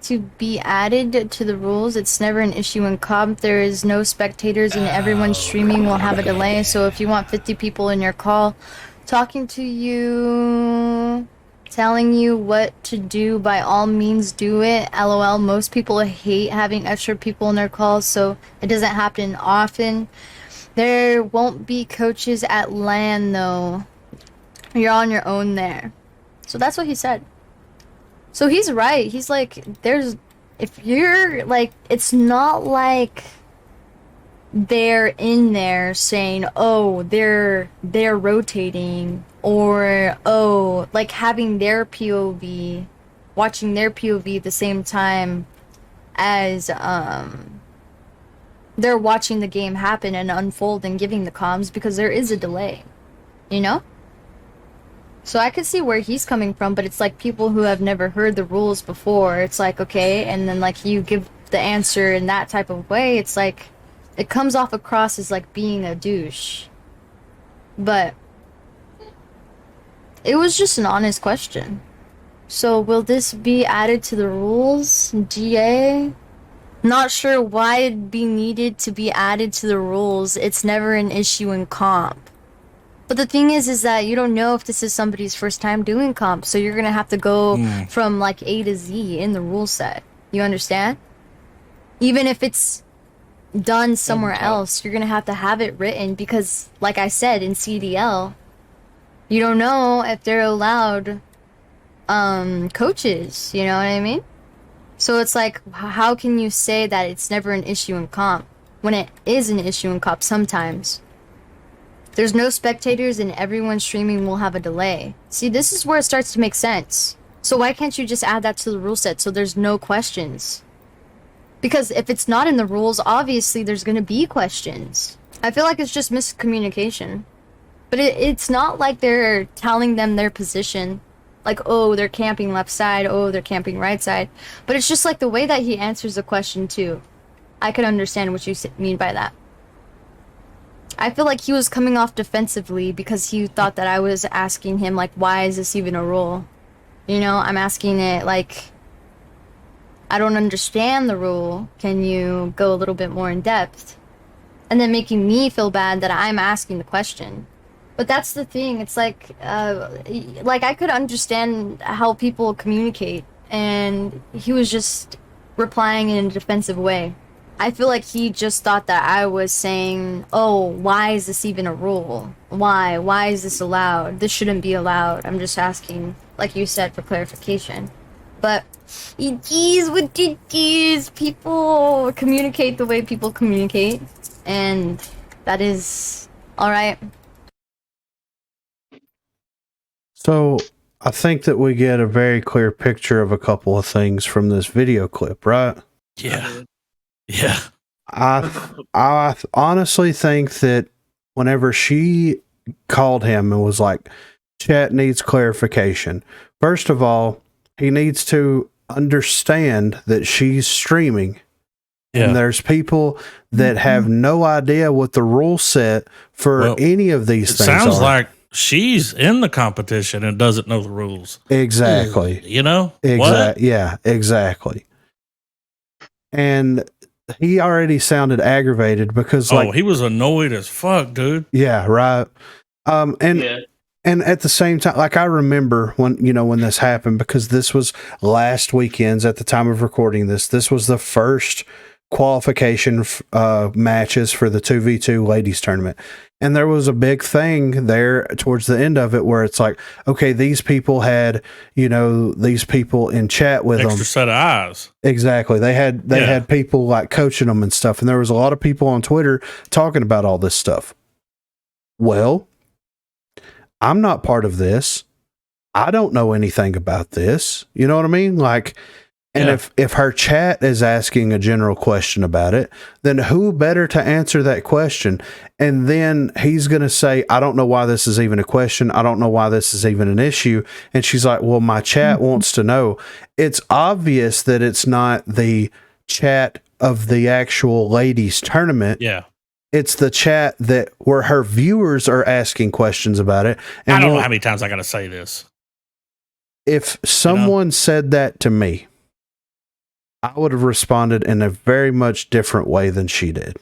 to be added to the rules. It's never an issue in comp. There is no spectators and everyone streaming will have a delay. So if you want 50 people in your call talking to you... telling you what to do, by all means do it. LOL, most people hate having extra people in their calls, so it doesn't happen often. There won't be coaches at LAN though. You're on your own there. So that's what he said. So he's right. He's like, if you're like, it's not like they're in there saying, oh, they're rotating, or oh, like having their POV, watching their POV at the same time as they're watching the game happen and unfold and giving the comms, because there is a delay, you know? So I could see where he's coming from, but it's like people who have never heard the rules before, it's like, okay, and then like you give the answer in that type of way, it's like it comes off across as like being a douche. But It was just an honest question. So will this be added to the rules, GA? Not sure why it'd be needed to be added to the rules. It's never an issue in comp. But the thing is that you don't know if this is somebody's first time doing comp, so you're gonna have to go from like A to Z in the rule set. You understand? Even if it's done somewhere else, you're gonna have to have it written because, like I said, in CDL, you don't know if they're allowed coaches, you know what I mean? So it's like, how can you say that it's never an issue in comp when it is an issue in comp sometimes? There's no spectators and everyone streaming will have a delay. See, this is where it starts to make sense. So why can't you just add that to the rule set so there's no questions? Because if it's not in the rules, obviously there's going to be questions. I feel like it's just miscommunication. But it's not like they're telling them their position. Like, oh, they're camping left side, oh, they're camping right side. But it's just like the way that he answers the question too. I could understand what you mean by that. I feel like he was coming off defensively because he thought that I was asking him, like, why is this even a rule? You know, I'm asking it like, I don't understand the rule. Can you go a little bit more in depth? And then making me feel bad that I'm asking the question. But that's the thing. It's like I could understand how people communicate, and he was just replying in a defensive way. I feel like he just thought that I was saying, oh, why is this even a rule? Why? Why is this allowed? This shouldn't be allowed. I'm just asking, like you said, for clarification. But people communicate the way people communicate, and that is all right. So I think that we get a very clear picture of a couple of things from this video clip, right? Yeah. Yeah. I honestly think that whenever she called him and was like, chat needs clarification. First of all, he needs to understand that she's streaming. Yeah. And there's people that have no idea what the rule set for any of these things are. Sounds like she's in the competition and doesn't know the rules. Exactly. You know? Yeah, exactly. And he already sounded aggravated because he was annoyed as fuck, dude. Yeah, right. And at the same time, like I remember when this happened, because this was last weekend's at the time of recording this. This was the first qualification matches for the 2v2 ladies tournament. And there was a big thing there towards the end of it where it's like, okay, these people had, these people in chat with them. Extra set of eyes. Exactly. They had people like coaching them and stuff. And there was a lot of people on Twitter talking about all this stuff. Well, I'm not part of this. I don't know anything about this. You know what I mean? Like, and if her chat is asking a general question about it, then who better to answer that question? And then he's going to say, I don't know why this is even a question. I don't know why this is even an issue. And she's like, well, my chat wants to know. It's obvious that it's not the chat of the actual ladies tournament. Yeah. It's the chat where her viewers are asking questions about it. And I don't know how many times I got to say this. If someone said that to me, I would have responded in a very much different way than she did.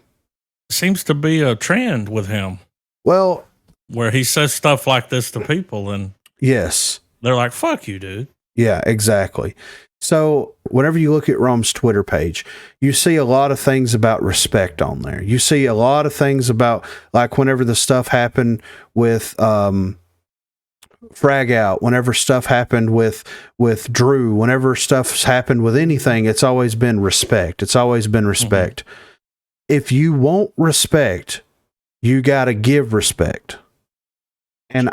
Seems to be a trend with him. Well, where he says stuff like this to people and yes, they're like, fuck you, dude. Yeah, exactly. So whenever you look at Rome's Twitter page, you see a lot of things about respect on there. You see a lot of things about, like, whenever the stuff happened with Frag Out, whenever stuff happened with Drew, whenever stuff's happened with anything, it's always been respect. It's always been respect. Mm-hmm. If you want respect, you got to give respect. And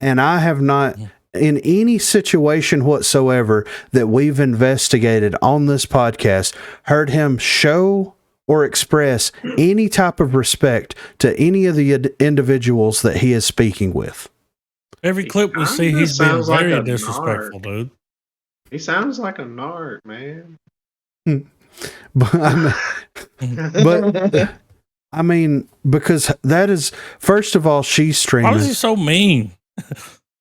I have not, in any situation whatsoever that we've investigated on this podcast, heard him show or express any type of respect to any of the individuals that he is speaking with. Every clip we see, he's been very disrespectful, dude. He sounds like a narc, man. But I mean, because that is, first of all, she's streaming. Why is he so mean?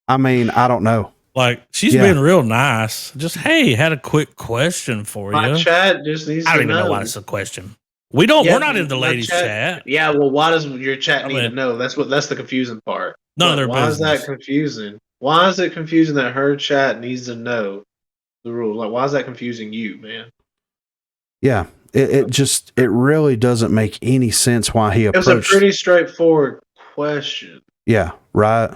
I mean, I don't know. Like, she's been real nice. Just, hey, had a quick question for My you. chat just needs I to don't even know why it's a question. We're not in the ladies' chat. Yeah, well, why does your chat need to know? That's the confusing part. None of their Why business. is that confusing? Why is it confusing that her chat needs to know the rule? Like, why is that confusing you, man? Yeah, it really doesn't make any sense why he approached. It was a pretty straightforward question. Yeah, right.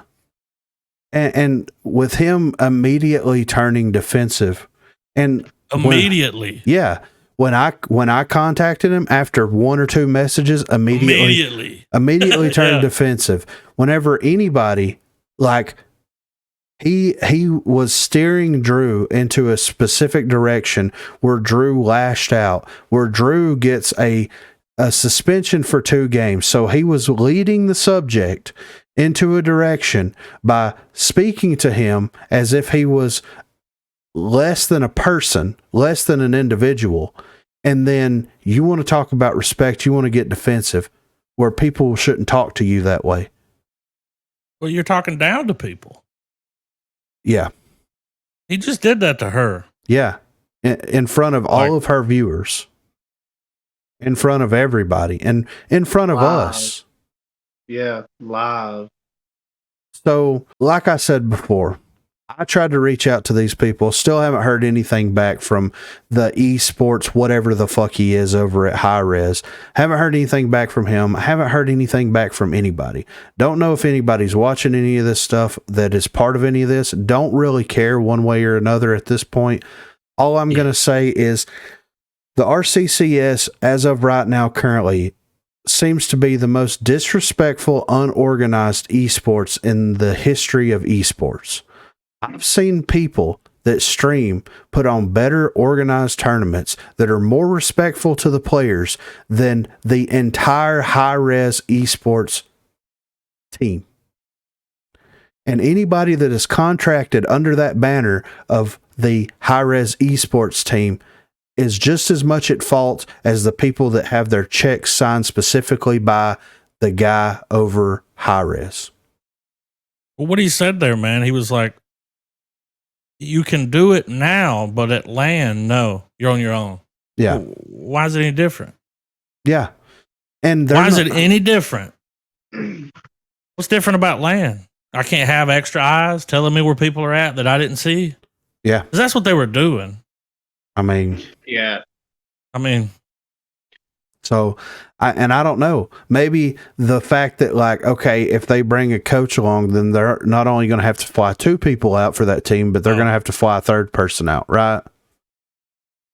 And with him immediately turning defensive, and immediately, when I contacted him after one or two messages, immediately turned defensive. Whenever anybody like he was steering Drew into a specific direction where Drew lashed out, where Drew gets a suspension for 2 games. So he was leading the subject into a direction by speaking to him as if he was less than a person, less than an individual. And then you want to talk about respect, you want to get defensive, where people shouldn't talk to you that way. Well, you're talking down to people. Yeah. He just did that to her. Yeah. In front of all of her viewers. In front of everybody. And in front of us. Yeah, live. So, like I said before, I tried to reach out to these people. Still haven't heard anything back from the esports, whatever the fuck he is over at High Res. Haven't heard anything back from him. Haven't heard anything back from anybody. Don't know if anybody's watching any of this stuff that is part of any of this. Don't really care one way or another at this point. All I'm going to say is the RCCS, as of right now, currently, seems to be the most disrespectful, unorganized esports in the history of esports. I've seen people that stream put on better organized tournaments that are more respectful to the players than the entire high-res esports team. And anybody that is contracted under that banner of the high-res esports team is just as much at fault as the people that have their checks signed specifically by the guy over high-res. Well, what he said there, man, he was like, you can do it now, but at LAN, no, you're on your own. Yeah. Why is it any different? Yeah. And why is it any different? What's different about LAN? I can't have extra eyes telling me where people are at that I didn't see. Yeah. 'Cause that's what they were doing. I mean, so I don't know, maybe the fact that, like, okay, if they bring a coach along, then they're not only going to have to fly 2 people out for that team, but they're going to have to fly a 3rd person out. Right.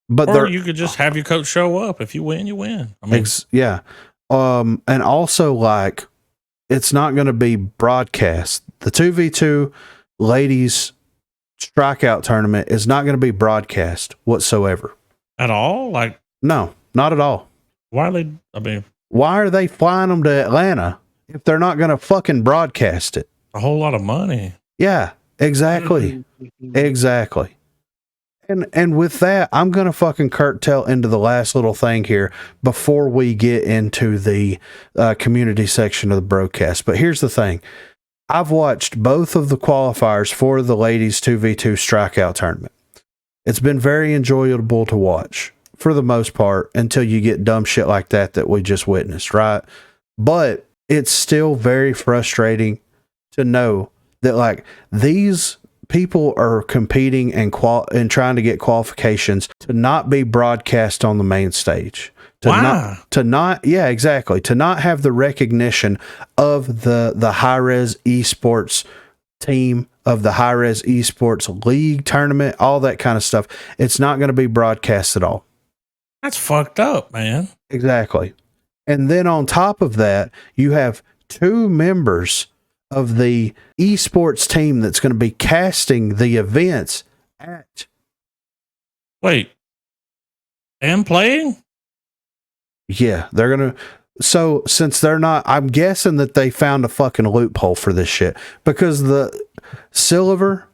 But or you could just have your coach show up. If you win, you win. I mean, yeah. And also, like, it's not going to be broadcast. The 2v2 ladies strikeout tournament is not going to be broadcast whatsoever. At all? Like, no, not at all. Why are they? I mean, why are they flying them to Atlanta if they're not going to fucking broadcast it? A whole lot of money. Yeah, exactly. Exactly. And with that, I'm going to fucking curtail into the last little thing here before we get into the community section of the broadcast. But here's the thing. I've watched both of the qualifiers for the ladies 2v2 strikeout tournament. It's been very enjoyable to watch for the most part until you get dumb shit like that we just witnessed, right? But it's still very frustrating to know that, like, these people are competing and trying to get qualifications to not be broadcast on the main stage. To not have the recognition of the high-res esports team, of the high-res esports league tournament, all that kind of stuff. It's not going to be broadcast at all. That's fucked up, man. Exactly. And then on top of that, you have 2 members of the esports team that's going to be casting the events at. Wait. And playing? Yeah, they're going to. So since they're not, I'm guessing that they found a fucking loophole for this shit, because the Cilliver,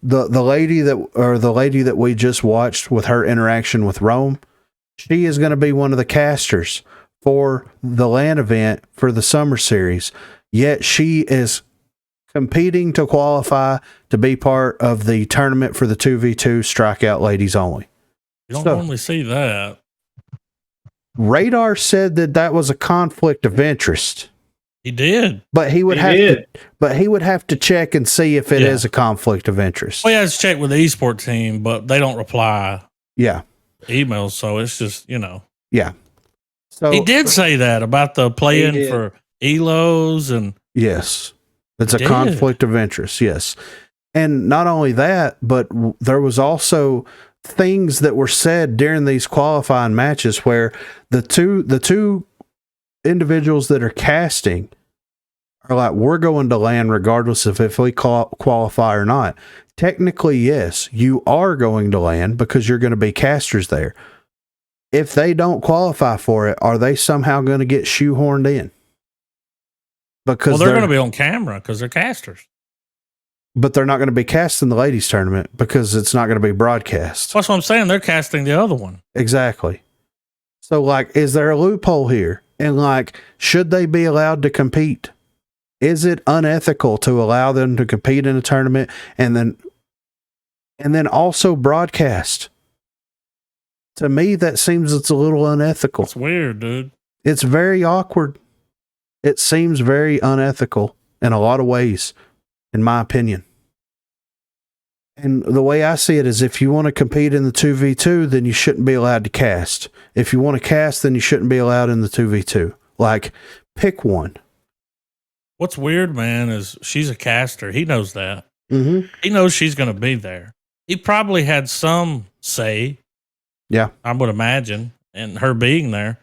the lady that we just watched with her interaction with Rome, she is going to be one of the casters for the LAN event for the summer series. Yet she is competing to qualify to be part of the tournament for the 2v2 strikeout ladies only. You don't So- normally see that. Radar said that was a conflict of interest, He did. but he would He have did. to check and see if it is Yeah. a conflict of interest. Well, he has to check with the esports team, but they don't reply Yeah. emails, so it's just, Yeah. So he did say that about the playing did. for Elos and yes. It's a He did. conflict of interest, yes. And not only that, but there was also things that were said during these qualifying matches where the two individuals that are casting are like, we're going to land regardless of if we qualify or not. Technically, yes, you are going to land because you're going to be casters there. If they don't qualify for it, are they somehow going to get shoehorned in? Because they're going to be on camera because they're casters. but they're not going to be cast in the ladies tournament because it's not going to be broadcast. That's what I'm saying. They're casting the other one. Exactly. So, like, is there a loophole here? And, like, should they be allowed to compete? Is it unethical to allow them to compete in a tournament and then also broadcast? To me, that seems it's a little unethical. It's weird, dude. It's very awkward. It seems very unethical in a lot of ways, in my opinion. And the way I see it is if you want to compete in the 2v2, then you shouldn't be allowed to cast. If you want to cast, then you shouldn't be allowed in the 2v2. Like, pick one. What's weird, man, is she's a caster. He knows that. Mm-hmm. He knows she's going to be there. He probably had some say. Yeah. I would imagine. And her being there.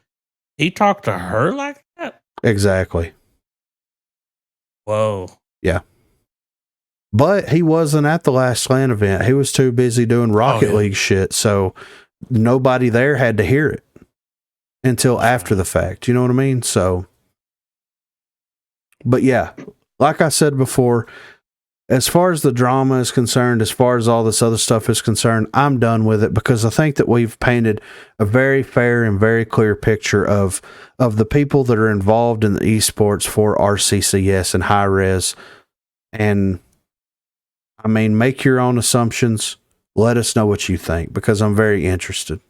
He talked to her like that? Exactly. Whoa. But he wasn't at the last LAN event. He was too busy doing Rocket yeah. League shit, so nobody there had to hear it until after the fact. You know what I mean? So, but yeah, like I said before, as far as the drama is concerned, as far as all this other stuff is concerned, I'm done with it because I think that we've painted a very fair and very clear picture of the people that are involved in the esports for RCCS and high res. And I mean, make your own assumptions. Let us know what you think because I'm very interested.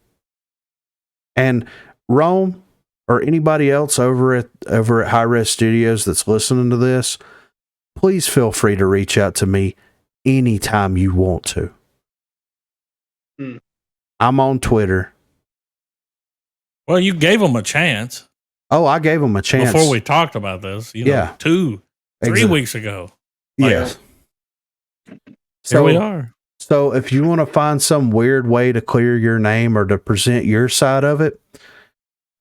And Rome or anybody else over at High Res Studios that's listening to this, please feel free to reach out to me anytime you want to. I'm on Twitter. Well, you gave him a chance. Oh, I gave them a chance. Before we talked about this. Yeah. 3 weeks ago. Yes. Here we are. So if you want to find some weird way to clear your name or to present your side of it,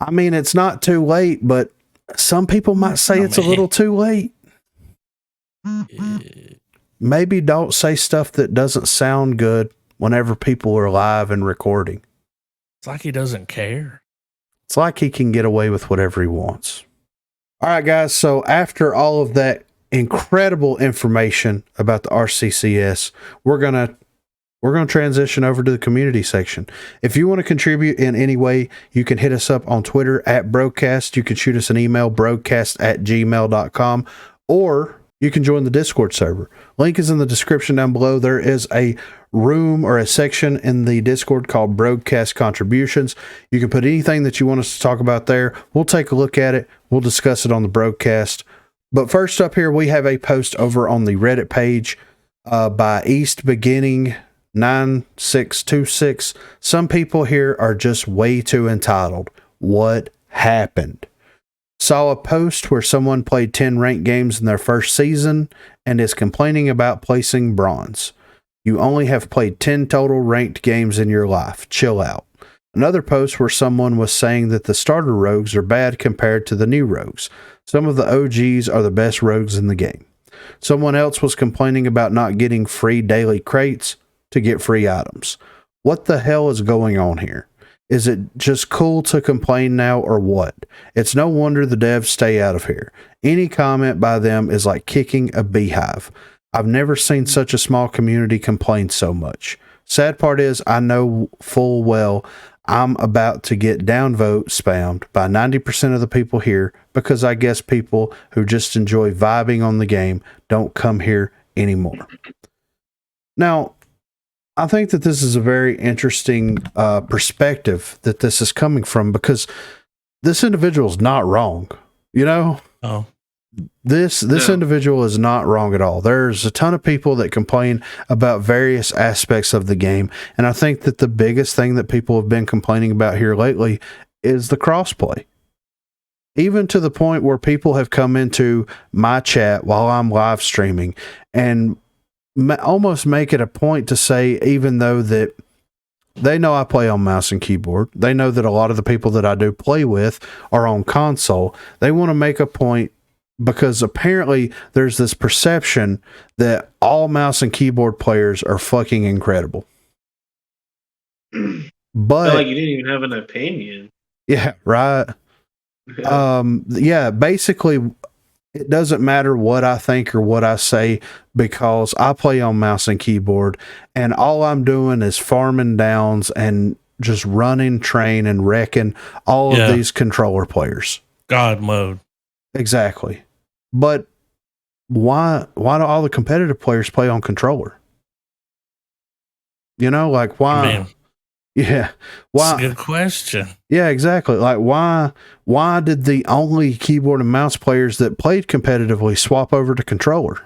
I mean, it's not too late, but some people might say it's a little too late. Maybe don't say stuff that doesn't sound good whenever people are live and recording. It's like he doesn't care. It's like he can get away with whatever he wants. All right, guys. So after all of that incredible information about the RCCS, we're gonna transition over to the community section. If you want to contribute in any way, you can hit us up on Twitter at Broguecast. You can shoot us an email, broguecast@gmail.com, or you can join the Discord server. Link is in the description down below. There is a room or a section in the Discord called Broguecast Contributions. You can put anything that you want us to talk about there. We'll take a look at it. We'll discuss it on the Broguecast. But first up here, we have a post over on the Reddit page by East Beginning 9626. Some people here are just way too entitled. What happened? Saw a post where someone played 10 ranked games in their first season and is complaining about placing bronze. You only have played 10 total ranked games in your life. Chill out. Another post where someone was saying that the starter rogues are bad compared to the new rogues. Some of the OGs are the best rogues in the game. Someone else was complaining about not getting free daily crates to get free items. What the hell is going on here? Is it just cool to complain now or what? It's no wonder the devs stay out of here. Any comment by them is like kicking a beehive. I've never seen such a small community complain so much. Sad part is I know full well I'm about to get downvote spammed by 90% of the people here because I guess people who just enjoy vibing on the game don't come here anymore. Now, I think that this is a very interesting perspective that this is coming from, because this individual is not wrong. You know? Oh. This individual is not wrong at all. There's a ton of people that complain about various aspects of the game, and I think that the biggest thing that people have been complaining about here lately is the crossplay. Even to the point where people have come into my chat while I'm live streaming and almost make it a point to say, even though that they know I play on mouse and keyboard, they know that a lot of the people that I do play with are on console, they want to make a point, because apparently there's this perception that all mouse and keyboard players are fucking incredible. But like you didn't even have an opinion. Yeah, right. Yeah, basically it doesn't matter what I think or what I say, because I play on mouse and keyboard, and all I'm doing is farming downs and just running train and wrecking all of these controller players. God mode. Exactly. But why do all the competitive players play on controller? You know, like why? I mean, yeah. Why? That's a good question. Yeah, exactly. Like why did the only keyboard and mouse players that played competitively swap over to controller?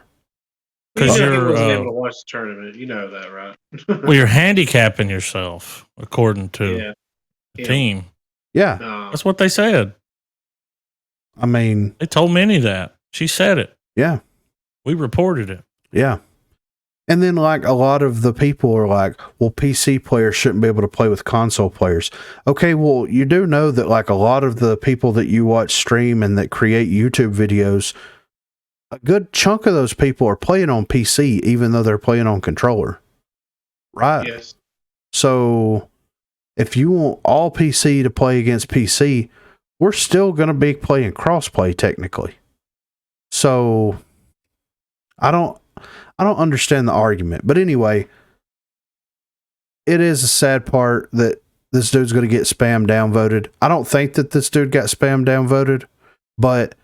Because you're wasn't able to watch the tournament. You know that, right? Well, you're handicapping yourself according to the team. Yeah. That's what they said. I mean, they told Minnie that. She said it. Yeah. We reported it. Yeah. And then, like, a lot of the people are like, well, PC players shouldn't be able to play with console players. Okay, well, you do know that, like, a lot of the people that you watch stream and that create YouTube videos, a good chunk of those people are playing on PC, even though they're playing on controller. Right? Yes. So, if you want all PC to play against PC, we're still going to be playing crossplay, technically. So, I don't understand the argument. But anyway, it is a sad part that this dude's going to get spam downvoted. I don't think that this dude got spam downvoted, but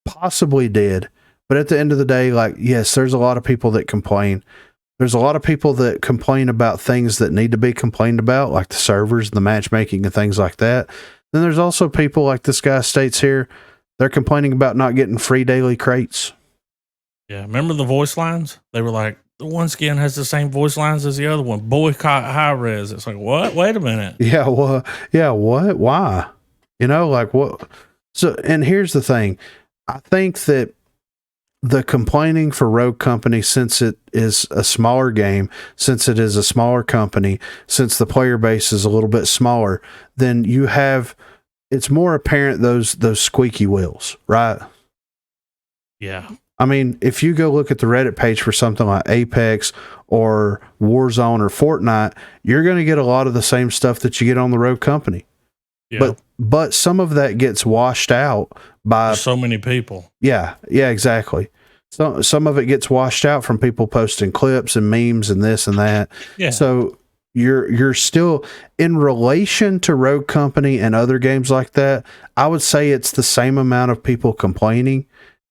possibly did. But at the end of the day, like, yes, there's a lot of people that complain. There's a lot of people that complain about things that need to be complained about, like the servers, the matchmaking, and things like that. Then there's also people like this guy states here, they're complaining about not getting free daily crates. Yeah, remember the voice lines? They were like, the one skin has the same voice lines as the other one. Boycott high res. It's like, what? Wait a minute. Yeah, well, yeah, what? Why? You know, like what? So, and here's the thing. I think that the complaining for Rogue Company, since it is a smaller game, since it is a smaller company, since the player base is a little bit smaller, then you have, it's more apparent those squeaky wheels, right? Yeah. I mean, if you go look at the Reddit page for something like Apex or Warzone or Fortnite, you're going to get a lot of the same stuff that you get on the Rogue Company. Yeah. But some of that gets washed out by There's so many people. Yeah, exactly. So some of it gets washed out from people posting clips and memes and this and that. Yeah. So you're still, in relation to Rogue Company and other games like that, I would say it's the same amount of people complaining.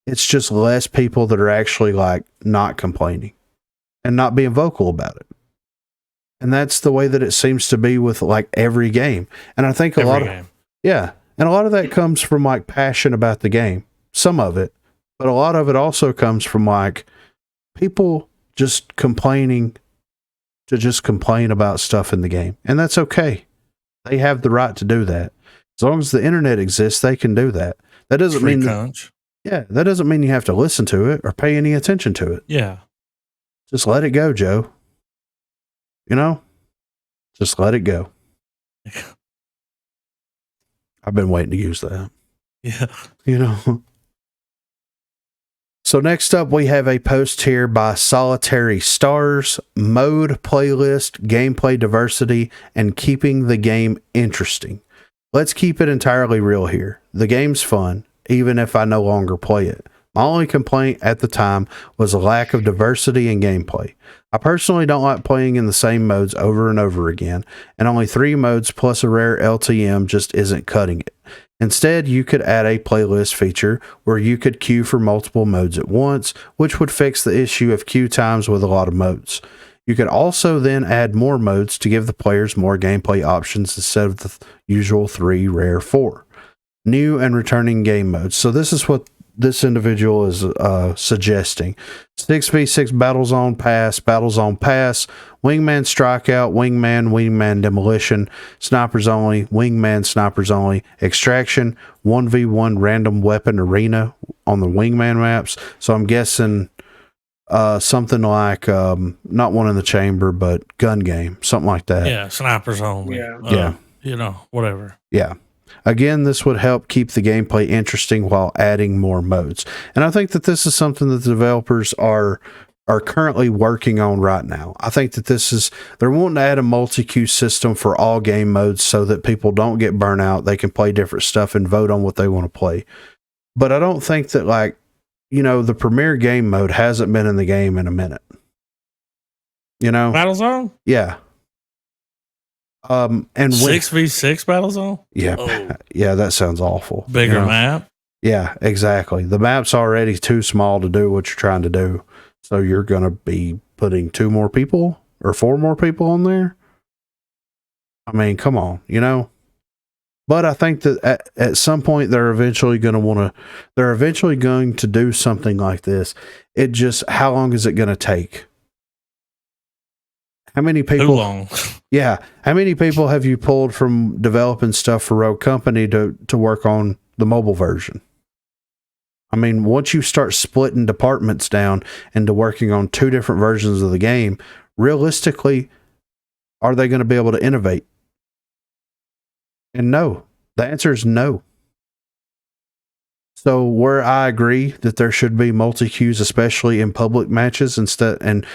It's just less people that are actually like not complaining and not being vocal about it. And that's the way that it seems to be with like every game. And I think and a lot of that comes from like passion about the game, some of it, but a lot of it also comes from like people just complaining to just complain about stuff in the game. And that's okay. They have the right to do that. As long as the internet exists, they can do that. That doesn't mean that doesn't mean you have to listen to it or pay any attention to it. Yeah. Just let it go, Joe. You know? Just let it go. I've been waiting to use that. Yeah. You know? So next up, we have a post here by Solitary Stars, mode playlist, gameplay diversity, and keeping the game interesting. Let's keep it entirely real here. The game's fun, even if I no longer play it. My only complaint at the time was a lack of diversity in gameplay. I personally don't like playing in the same modes over and over again, and only 3 modes plus a rare LTM just isn't cutting it. Instead, you could add a playlist feature where you could queue for multiple modes at once, which would fix the issue of queue times with a lot of modes. You could also then add more modes to give the players more gameplay options instead of the usual 3, rare 4. New and returning game modes. So this is what this individual is suggesting. 6v6 Battle Zone Pass, Wingman Strikeout, Wingman Demolition, Snipers Only, Wingman Snipers Only, Extraction, 1v1 Random Weapon Arena on the Wingman maps. So I'm guessing something like not One in the Chamber, but Gun Game, something like that. Yeah, Snipers Only. Yeah. Whatever. Yeah. Again, this would help keep the gameplay interesting while adding more modes. And I think that this is something that the developers are currently working on right now. I think that they're wanting to add a multi-queue system for all game modes so that people don't get burnt out. They can play different stuff and vote on what they want to play. But I don't think that, the premier game mode hasn't been in the game in a minute. Battle Zone? Yeah. And 6v6 Battle Zone? Yeah. Oh. Yeah, that sounds awful. Bigger map? Yeah, exactly. The map's already too small to do what you're trying to do. So you're going to be putting 2 more people or 4 more people on there? I mean, come on, But I think that at some point they're eventually going to do something like this. It just, how long is it going to take? How many people? Too long. Yeah. How many people have you pulled from developing stuff for Rogue Company to work on the mobile version? I mean, once you start splitting departments down into working on 2 different versions of the game, realistically, are they going to be able to innovate? And no. The answer is no. So where I agree that there should be multi-queues, especially in public matches and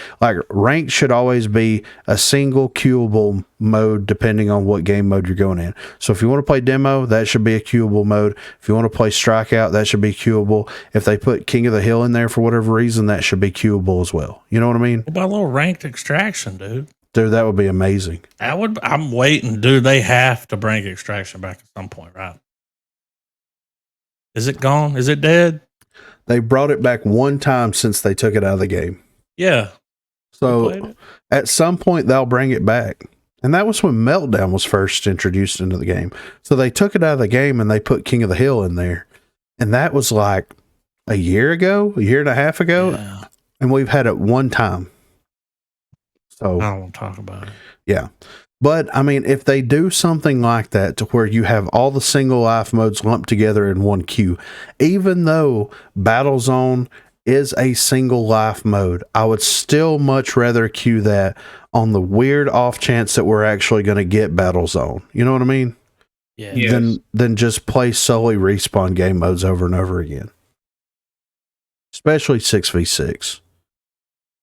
ranked should always be a single queuable mode depending on what game mode you're going in. So if you want to play demo, that should be a queuable mode. If you want to play strikeout, that should be queuable. If they put King of the Hill in there for whatever reason, that should be queuable as well. You know what I mean? What about a little ranked extraction, dude? Dude, that would be amazing. I'm waiting, dude. They have to bring extraction back at some point, right? Is it gone? Is it dead? They brought it back one time since they took it out of the game. Yeah. So at some point they'll bring it back. And that was when Meltdown was first introduced into the game. So they took it out of the game and they put King of the Hill in there. And that was like a year and a half ago. Yeah. And we've had it one time. So I don't want to talk about it. Yeah. But I mean, if they do something like that to where you have all the single life modes lumped together in one queue, even though Battle Zone is a single life mode, I would still much rather queue that on the weird off chance that we're actually going to get Battle Zone. You know what I mean? Yeah. Yes. Than just play solely respawn game modes over and over again. Especially 6v6.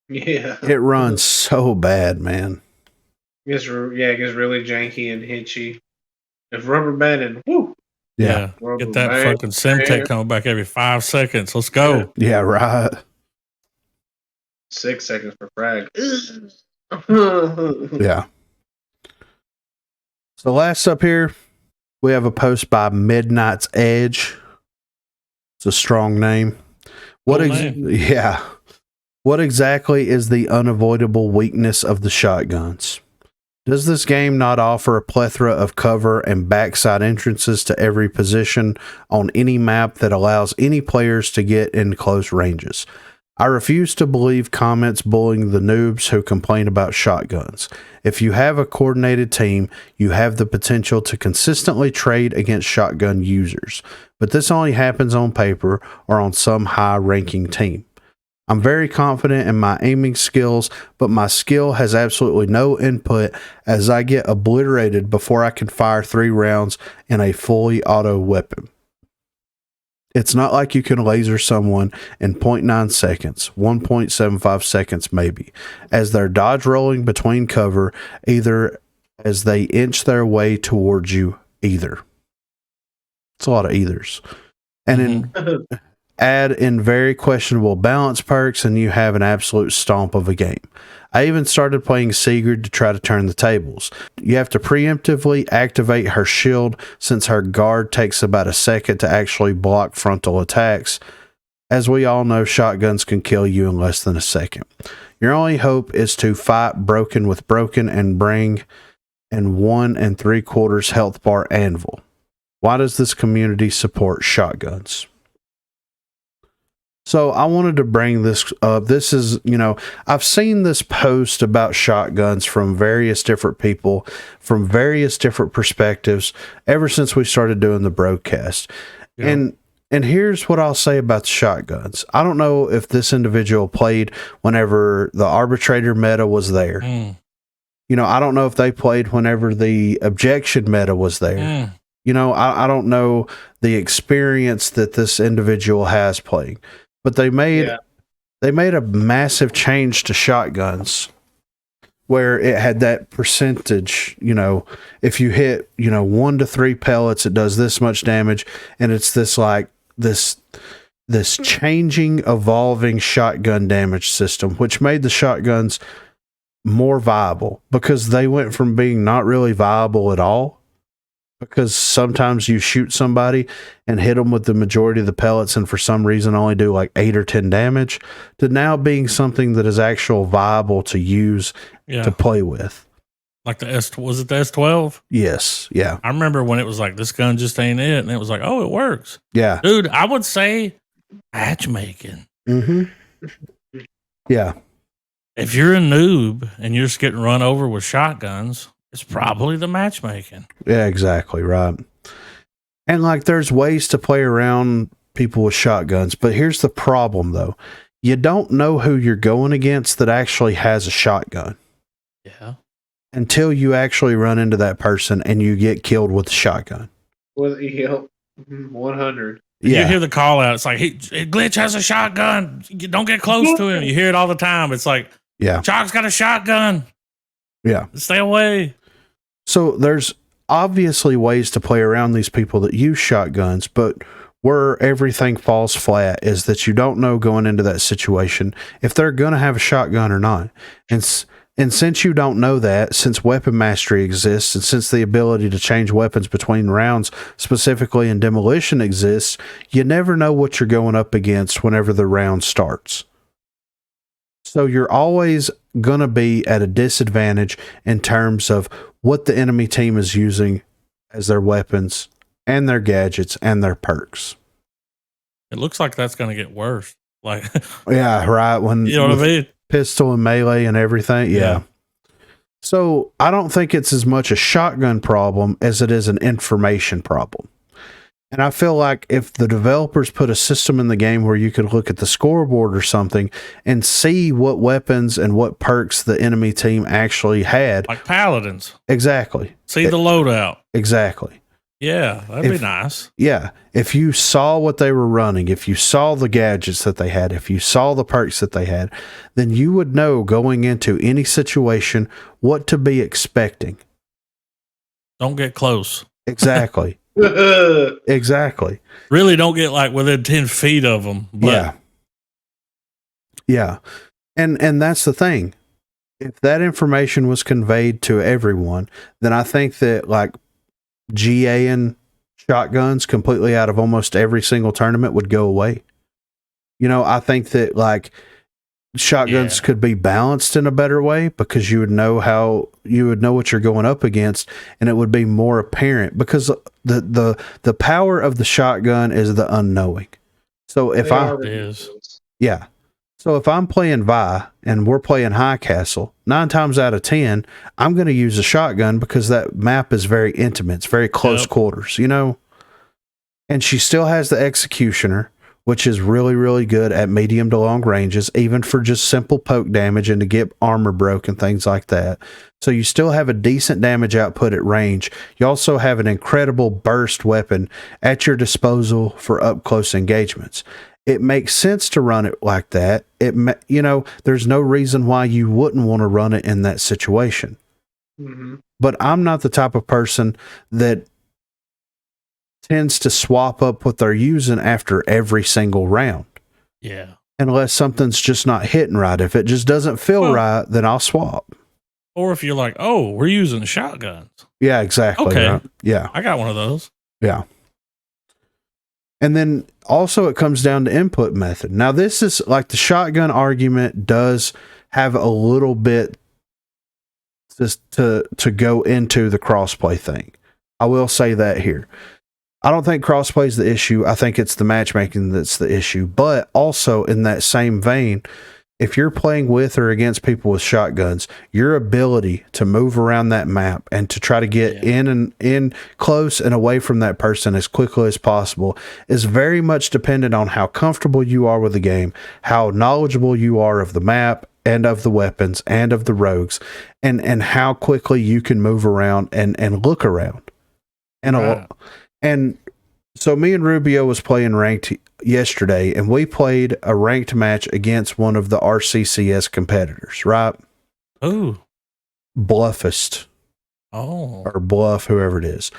Yeah. It runs so bad, man. It gets really janky and hitchy. If rubber banded, woo! Yeah. Get that fucking Simtech coming back every 5 seconds. Let's go. Yeah, right. 6 seconds per frag. Yeah. So last up here, we have a post by Midnight's Edge. It's a strong name. What exactly is the unavoidable weakness of the shotguns? Does this game not offer a plethora of cover and backside entrances to every position on any map that allows any players to get in close ranges? I refuse to believe comments bullying the noobs who complain about shotguns. If you have a coordinated team, you have the potential to consistently trade against shotgun users, but this only happens on paper or on some high-ranking team. I'm very confident in my aiming skills, but my skill has absolutely no input as I get obliterated before I can fire 3 rounds in a fully auto weapon. It's not like you can laser someone in 0.9 seconds, 1.75 seconds maybe, as they're dodge rolling between cover, either as they inch their way towards you either. It's a lot of either. And add in very questionable balance perks, and you have an absolute stomp of a game. I even started playing Sigurd to try to turn the tables. You have to preemptively activate her shield since her guard takes about a second to actually block frontal attacks. As we all know, shotguns can kill you in less than a second. Your only hope is to fight broken with broken and bring an 1 3/4 health bar anvil. Why does this community support shotguns? So I wanted to bring this up. This is, I've seen this post about shotguns from various different people, from various different perspectives, ever since we started doing the Broguecast. Yeah. And here's what I'll say about the shotguns. I don't know if this individual played whenever the arbitrator meta was there. I don't know if they played whenever the objection meta was there. I don't know the experience that this individual has playing. But they made a massive change to shotguns where it had that percentage, if you hit, 1 to 3 pellets, it does this much damage. And it's this changing, evolving shotgun damage system, which made the shotguns more viable because they went from being not really viable at all. Because sometimes you shoot somebody and hit them with the majority of the pellets and for some reason only do like 8 or 10 damage, to now being something that is actual viable to use to play with. Like was it the S12? Yes. Yeah. I remember when it was like, this gun just ain't it. And it was like, oh, it works. Yeah. Dude, I would say matchmaking. Mm-hmm. Yeah. If you're a noob and you're just getting run over with shotguns, it's probably the matchmaking. Yeah, exactly. Right. And like, there's ways to play around people with shotguns, but here's the problem though. You don't know who you're going against that actually has a shotgun. Yeah. Until you actually run into that person and you get killed with a shotgun. Well, 100. You hear the call out. It's like, Glitch has a shotgun. You don't get close to him. You hear it all the time. It's like, Chalk's got a shotgun. Yeah. Stay away. So there's obviously ways to play around these people that use shotguns, but where everything falls flat is that you don't know going into that situation if they're going to have a shotgun or not. And since you don't know that, since weapon mastery exists, and since the ability to change weapons between rounds, specifically in demolition, exists, you never know what you're going up against whenever the round starts. So you're always going to be at a disadvantage in terms of what the enemy team is using as their weapons and their gadgets and their perks. It looks like that's going to get worse. Like, yeah, right. When you know what I mean? Pistol and melee and everything. Yeah. So I don't think it's as much a shotgun problem as it is an information problem. And I feel like if the developers put a system in the game where you could look at the scoreboard or something and see what weapons and what perks the enemy team actually had. Like paladins. Exactly. See the loadout. Exactly. Yeah, that'd be nice. Yeah. If you saw what they were running, if you saw the gadgets that they had, if you saw the perks that they had, then you would know going into any situation what to be expecting. Don't get close. Exactly. Exactly. Really don't get like within 10 feet of them. But. Yeah. And that's the thing. If that information was conveyed to everyone, then I think that like GAing shotguns completely out of almost every single tournament would go away. I think that like shotguns could be balanced in a better way because you would know what you're going up against, and it would be more apparent because the power of the shotgun is the unknowing. So if So if I'm playing Vi and we're playing High Castle, 9 times out of 10, I'm going to use a shotgun because that map is very intimate. It's very close quarters, and she still has the Executioner, which is really, really good at medium to long ranges, even for just simple poke damage and to get armor broke and things like that. So you still have a decent damage output at range. You also have an incredible burst weapon at your disposal for up close engagements. It makes sense to run it like that. There's no reason why you wouldn't want to run it in that situation. Mm-hmm. But I'm not the type of person that tends to swap up what they're using after every single round. Yeah. Unless something's just not hitting right. If it just doesn't feel right, then I'll swap. Or if you're like, oh, we're using shotguns. Yeah, exactly. Okay. Right? Yeah. I got one of those. Yeah. And then also it comes down to input method. Now this is like the shotgun argument does have a little bit just to go into the crossplay thing. I will say that here. I don't think crossplay is the issue. I think it's the matchmaking that's the issue. But also in that same vein, if you're playing with or against people with shotguns, your ability to move around that map and to try to get in close and away from that person as quickly as possible is very much dependent on how comfortable you are with the game, how knowledgeable you are of the map and of the weapons and of the rogues, and how quickly you can move around and look around. And so me and Rubio was playing ranked yesterday, and we played a ranked match against one of the Rccs competitors, right? Ooh. Bluffist. Oh. Or Bluff, whoever it is.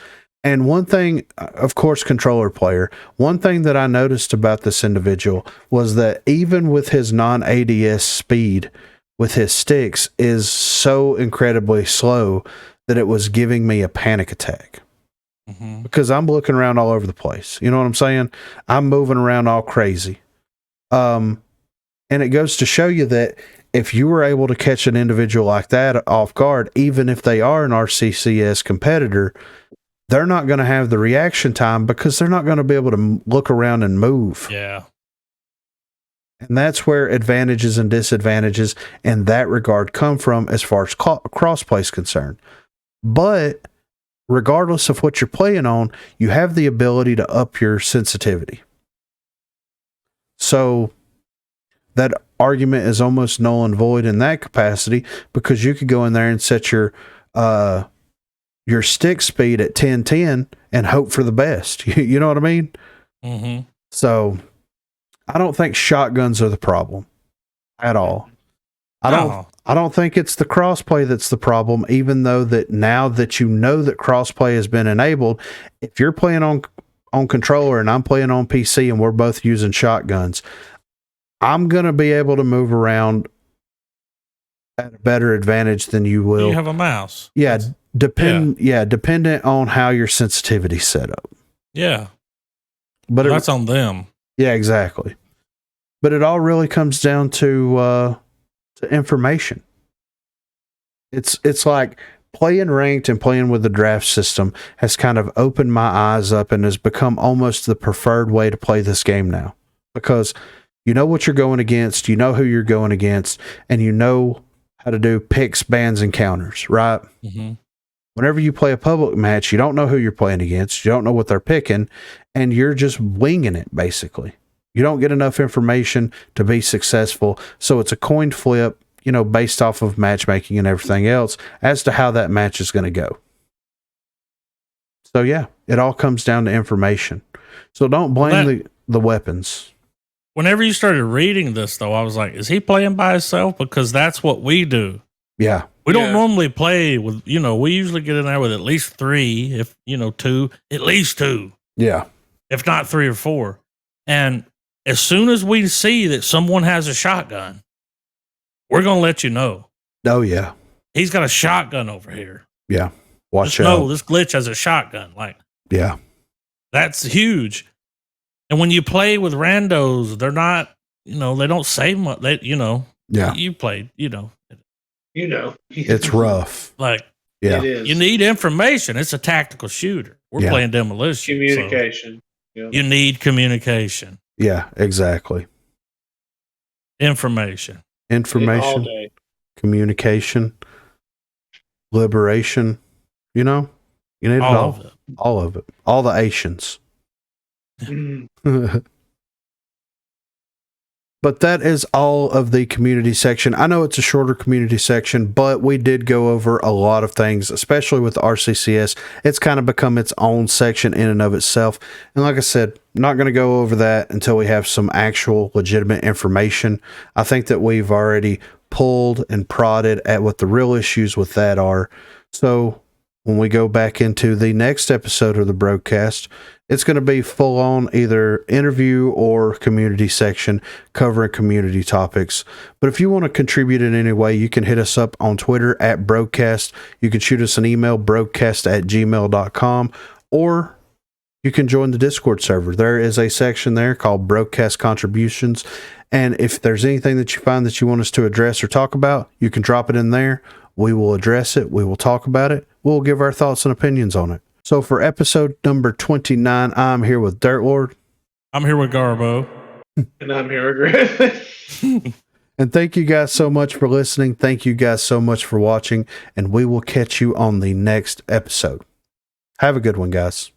And one thing, of course, controller player, one thing that I noticed about this individual was that even with his non-ADS speed with his sticks is so incredibly slow that it was giving me a panic attack. Because I'm looking around all over the place. You know what I'm saying? I'm moving around all crazy. And it goes to show you that if you were able to catch an individual like that off guard, even if they are an RCCS competitor, they're not going to have the reaction time because they're not going to be able to look around and move. Yeah. And that's where advantages and disadvantages in that regard come from as far as crossplay is concerned. But regardless of what you're playing on, you have the ability to up your sensitivity. So that argument is almost null and void in that capacity because you could go in there and set your stick speed at 1010 and hope for the best. You know what I mean? Mm-hmm. So I don't think shotguns are the problem at all. I don't think it's the crossplay that's the problem, even though that now that you know that crossplay has been enabled, if you're playing on controller and I'm playing on PC and we're both using shotguns, I'm going to be able to move around at a better advantage than you will. You have a mouse. Yeah, dependent on how your sensitivity's set up. Yeah. But that's on them. Yeah, exactly. But it all really comes down to information. It's like playing ranked and playing with the draft system has kind of opened my eyes up and has become almost the preferred way to play this game now, because you know what you're going against, you know who you're going against, and you know how to do picks, bans, and counters, right? Mm-hmm. Whenever you play a public match, you don't know who you're playing against, you don't know what they're picking, and you're just winging it, basically. You don't get enough information to be successful, so it's a coin flip, you know, based off of matchmaking and everything else as to how that match is going to go. So yeah, it all comes down to information. So don't blame the weapons. Whenever you started reading this, though, I was like, is he playing by himself? Because that's what we do. Yeah. We don't normally play with, we usually get in there with at least 3, if, 2, at least 2. Yeah. If not 3 or 4. And as soon as we see that someone has a shotgun, we're going to let you know. Oh, yeah. He's got a shotgun over here. Yeah. Watch out. No, this glitch has a shotgun. Yeah. That's huge. And when you play with randos, they're not, they don't say much. Yeah. You played, It's rough. Yeah. It is. You need information. It's a tactical shooter. We're playing demolition. Communication. So you need communication. Yeah, exactly. Information. Information. Communication. Liberation. You need it all. Of it. All of it. All the Asians. But that is all of the community section. I know it's a shorter community section, but we did go over a lot of things, especially with the RCCS. It's kind of become its own section in and of itself. And like I said, I'm not going to go over that until we have some actual legitimate information. I think that we've already pulled and prodded at what the real issues with that are. So when we go back into the next episode of the Broguecast, it's going to be full on either interview or community section covering community topics. But if you want to contribute in any way, you can hit us up on Twitter at Broguecast. You can shoot us an email, broguecast@gmail.com, or you can join the Discord server. There is a section there called Broguecast Contributions. And if there's anything that you find that you want us to address or talk about, you can drop it in there. We will address it. We will talk about it. We'll give our thoughts and opinions on it. So for episode number 29, I'm here with Dirt Lord. I'm here with Garbo. And I'm here with Griffin. And thank you guys so much for listening. Thank you guys so much for watching. And we will catch you on the next episode. Have a good one, guys.